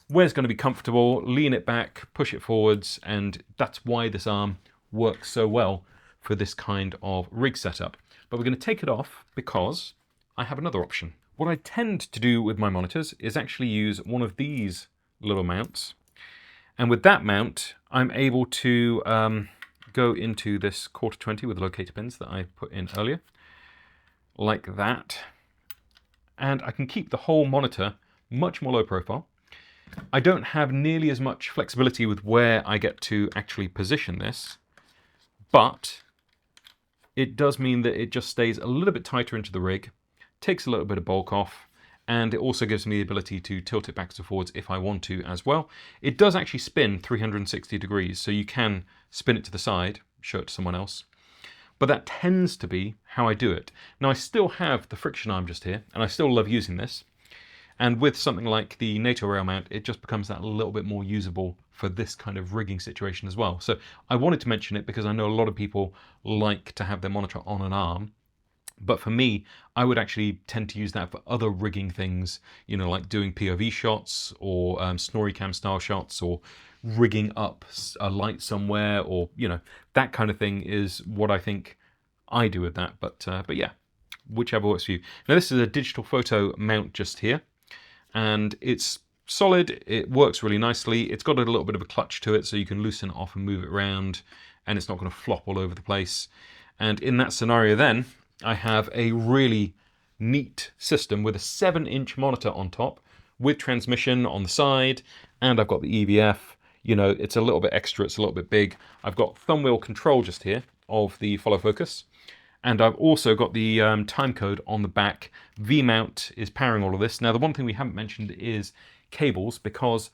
where it's going to be comfortable, lean it back, push it forwards, and that's why this arm works so well for this kind of rig setup. But we're going to take it off because I have another option. What I tend to do with my monitors is actually use one of these little mounts. And with that mount, I'm able to go into this 1/4-20 with the locator pins that I put in earlier, like that. And I can keep the whole monitor much more low profile. I don't have nearly as much flexibility with where I get to actually position this, but it does mean that it just stays a little bit tighter into the rig, takes a little bit of bulk off, and it also gives me the ability to tilt it backwards and forwards if I want to as well. It does actually spin 360 degrees, so you can spin it to the side, show it to someone else. But that tends to be how I do it. Now I still have the friction arm just here, and I still love using this. And with something like the NATO rail mount, it just becomes that little bit more usable for this kind of rigging situation as well. So I wanted to mention it because I know a lot of people like to have their monitor on an arm. But for me, I would actually tend to use that for other rigging things, like doing POV shots or snorri cam style shots, or rigging up a light somewhere, or, that kind of thing is what I think I do with that. But yeah, whichever works for you. Now this is a digital photo mount just here, and it's solid. It works really nicely. It's got a little bit of a clutch to it, so you can loosen it off and move it around, and it's not going to flop all over the place. And in that scenario then, I have a really neat system with a 7-inch monitor on top with transmission on the side, and I've got the EVF. you know, it's a little bit extra, it's a little bit big. I've got thumb wheel control just here of the follow focus. And I've also got the time code on the back. V-mount is powering all of this. Now, the one thing we haven't mentioned is cables, because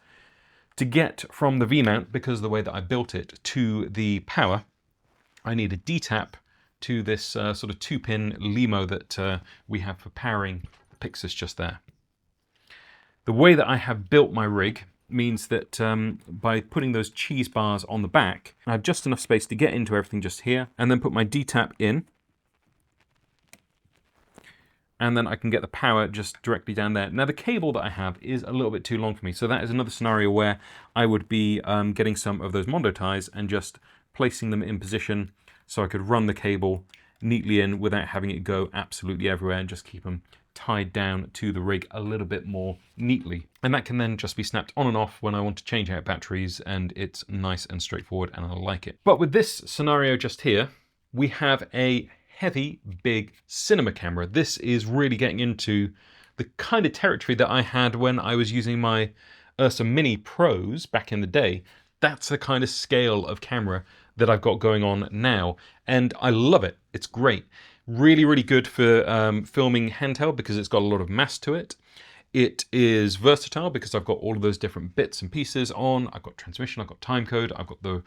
to get from the V-mount, because of the way that I built it, to the power, I need a D-tap to this sort of 2-pin LEMO that we have for powering the Pyxis just there. The way that I have built my rig means that by putting those cheese bars on the back, I have just enough space to get into everything just here, and then put my D-tap in, and then I can get the power just directly down there. Now, the cable that I have is a little bit too long for me, so that is another scenario where I would be getting some of those Mondo ties and just placing them in position so I could run the cable neatly in without having it go absolutely everywhere, and just keep them tied down to the rig a little bit more neatly. And that can then just be snapped on and off when I want to change out batteries, and it's nice and straightforward, and I like it. But with this scenario just here, we have a heavy, big cinema camera. This is really getting into the kind of territory that I had when I was using my Ursa Mini Pros back in the day. That's the kind of scale of camera that I've got going on now, and I love it. It's great. Really, really good for filming handheld because it's got a lot of mass to it. It is versatile because I've got all of those different bits and pieces on. I've got transmission, I've got time code, I've got the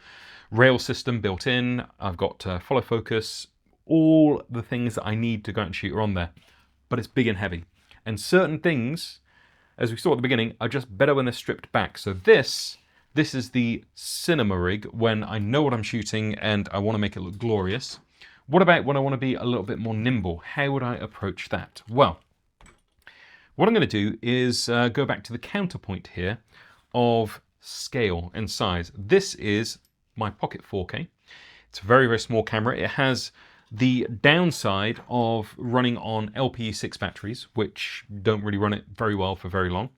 rail system built in, I've got follow focus, all the things that I need to go out and shoot are on there. But it's big and heavy. And certain things, as we saw at the beginning, are just better when they're stripped back. So this is the cinema rig when I know what I'm shooting and I want to make it look glorious. What about when I want to be a little bit more nimble? How would I approach that? Well, what I'm going to do is go back to the counterpoint here of scale and size. This is my Pocket 4K. It's a very, very small camera. It has the downside of running on LPE6 batteries, which don't really run it very well for very long.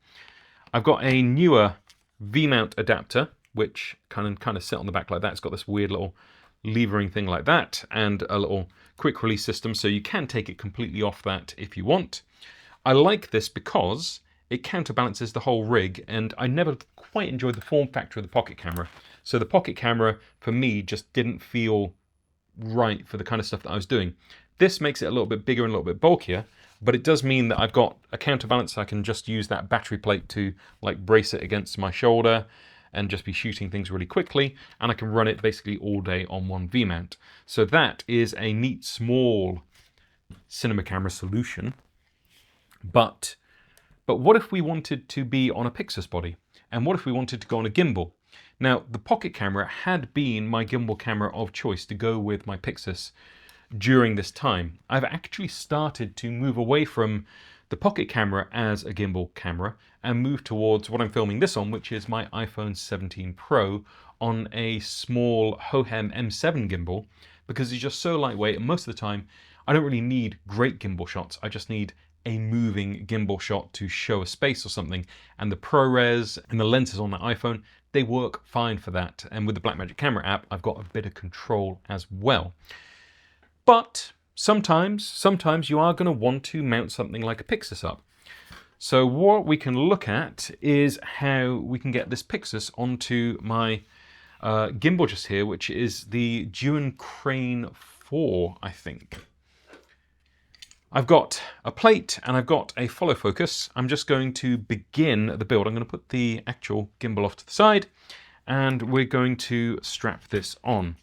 I've got a newer V-mount adapter, which kind of sit on the back like that. It's got this weird little levering thing like that, and a little quick release system, so you can take it completely off that if you want. I like this because it counterbalances the whole rig, and I never quite enjoyed the form factor of the pocket camera. So the pocket camera, for me, just didn't feel right for the kind of stuff that I was doing. This makes it a little bit bigger and a little bit bulkier, but it does mean that I've got a counterbalance. I can just use that battery plate to like brace it against my shoulder and just be shooting things really quickly, and I can run it basically all day on one V-mount. So that is a neat small cinema camera solution. But what if we wanted to be on a Pyxis body? And what if we wanted to go on a gimbal? Now, the pocket camera had been my gimbal camera of choice to go with my Pyxis during this time. I've actually started to move away from the pocket camera as a gimbal camera and move towards what I'm filming this on, which is my iPhone 17 Pro on a small Hohem M7 gimbal, because it's just so lightweight, and most of the time I don't really need great gimbal shots. I just need a moving gimbal shot to show a space or something, and the ProRes and the lenses on the iPhone, they work fine for that. And with the Blackmagic Camera app, I've got a bit of control as well. But sometimes you are going to want to mount something like a Pyxis up. So what we can look at is how we can get this Pyxis onto my gimbal just here, which is the Duan Crane 4, I think. I've got a plate and I've got a follow focus. I'm just going to begin the build. I'm going to put the actual gimbal off to the side and we're going to strap this on.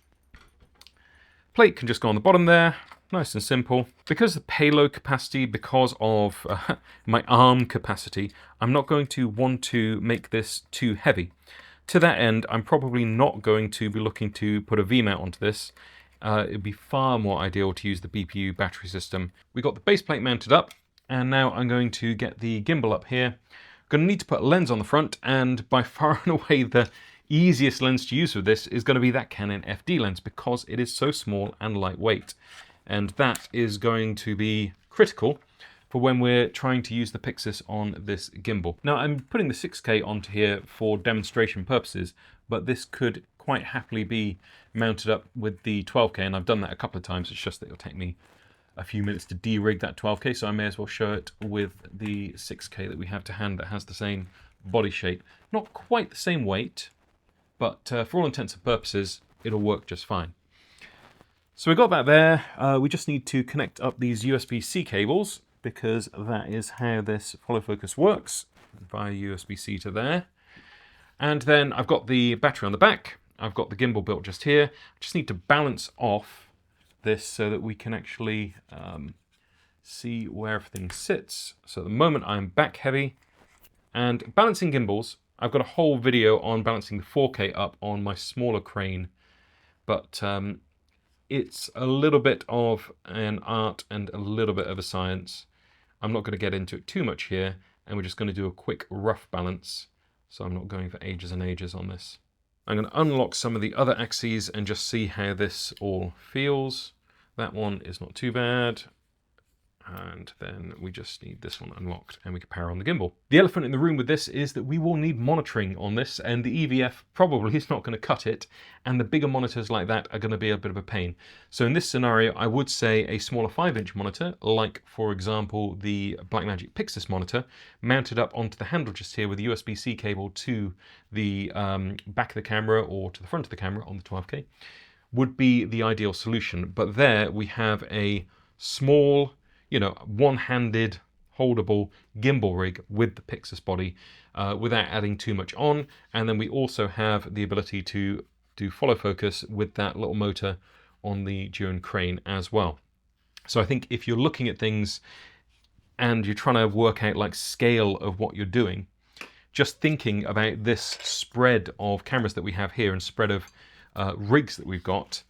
Plate can just go on the bottom there, nice and simple. Because of the payload capacity, because of my arm capacity, I'm not going to want to make this too heavy. To that end, I'm probably not going to be looking to put a V-mount onto this. It'd be far more ideal to use the BPU battery system. We got the base plate mounted up, and now I'm going to get the gimbal up here. I'm going to need to put a lens on the front, and by far and away the easiest lens to use for this is going to be that Canon FD lens, because it is so small and lightweight. And that is going to be critical for when we're trying to use the Pyxis on this gimbal. Now, I'm putting the 6K onto here for demonstration purposes, but this could quite happily be mounted up with the 12K, and I've done that a couple of times. It's just that it'll take me a few minutes to de-rig that 12K, so I may as well show it with the 6K that we have to hand that has the same body shape. Not quite the same weight, but for all intents and purposes, it'll work just fine. So we got that there. We just need to connect up these USB-C cables, because that is how this follow focus works, via USB-C to there. And then I've got the battery on the back. I've got the gimbal built just here. I just need to balance off this so that we can actually see where everything sits. So at the moment I'm back heavy, and balancing gimbals, I've got a whole video on balancing the 4K up on my smaller crane, but it's a little bit of an art and a little bit of a science. I'm not going to get into it too much here, and we're just going to do a quick rough balance, so I'm not going for ages and ages on this. I'm going to unlock some of the other axes and just see how this all feels. That one is not too bad. And then we just need this one unlocked and we can power on the gimbal. The elephant in the room with this is that we will need monitoring on this, and the EVF probably is not going to cut it, and the bigger monitors like that are going to be a bit of a pain. So in this scenario, I would say a smaller 5-inch monitor, like for example the Blackmagic Pyxis monitor, mounted up onto the handle just here with a USB-C cable to the back of the camera or to the front of the camera on the 12K, would be the ideal solution. But there we have a small, one-handed holdable gimbal rig with the Pyxis body without adding too much on. And then we also have the ability to do follow focus with that little motor on the drone crane as well. So I think if you're looking at things and you're trying to work out like scale of what you're doing, just thinking about this spread of cameras that we have here and spread of rigs that we've got,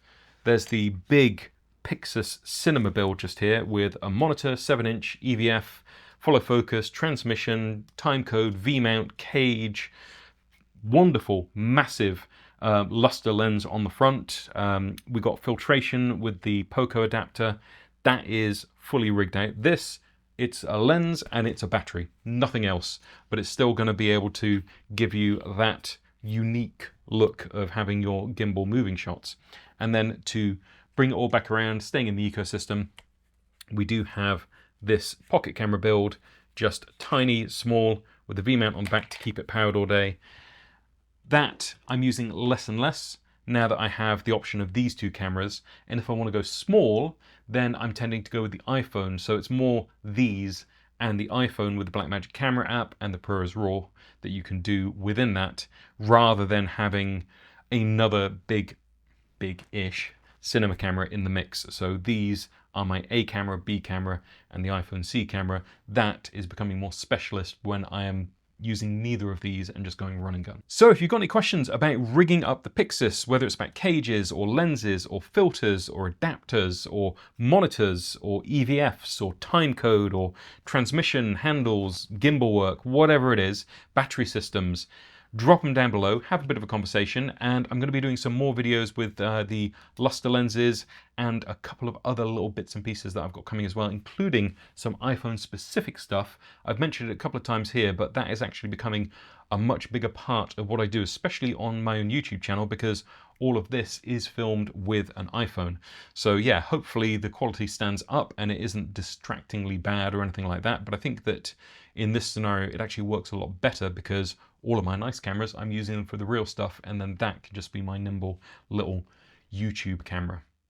there's the big Pyxis cinema build just here with a monitor, 7-inch EVF, follow focus, transmission, timecode, V-mount, cage, wonderful, massive luster lens on the front. We got filtration with the Poco adapter. That is fully rigged out. This, it's a lens and it's a battery, nothing else, but it's still going to be able to give you that unique look of having your gimbal moving shots. And then to bring it all back around, staying in the ecosystem, we do have this pocket camera build, just tiny, small, with the V-mount on the back to keep it powered all day. That I'm using less and less now that I have the option of these two cameras, and if I want to go small, then I'm tending to go with the iPhone, so it's more these and the iPhone with the Blackmagic camera app and the ProRes RAW that you can do within that, rather than having another big-ish cinema camera in the mix. So these are my A camera, B camera, and the iPhone C camera. That is becoming more specialist when I am using neither of these and just going run and gun. So if you've got any questions about rigging up the Pyxis, whether it's about cages or lenses or filters or adapters or monitors or EVFs or timecode or transmission, handles, gimbal work, whatever it is, battery systems, drop them down below, have a bit of a conversation, and I'm going to be doing some more videos with the Lustre lenses and a couple of other little bits and pieces that I've got coming as well, including some iPhone specific stuff. I've mentioned it a couple of times here, but that is actually becoming a much bigger part of what I do, especially on my own YouTube channel, because all of this is filmed with an iPhone. So yeah, hopefully the quality stands up and it isn't distractingly bad or anything like that, but I think that in this scenario it actually works a lot better because all of my nice cameras, I'm using them for the real stuff, and then that can just be my nimble little YouTube camera.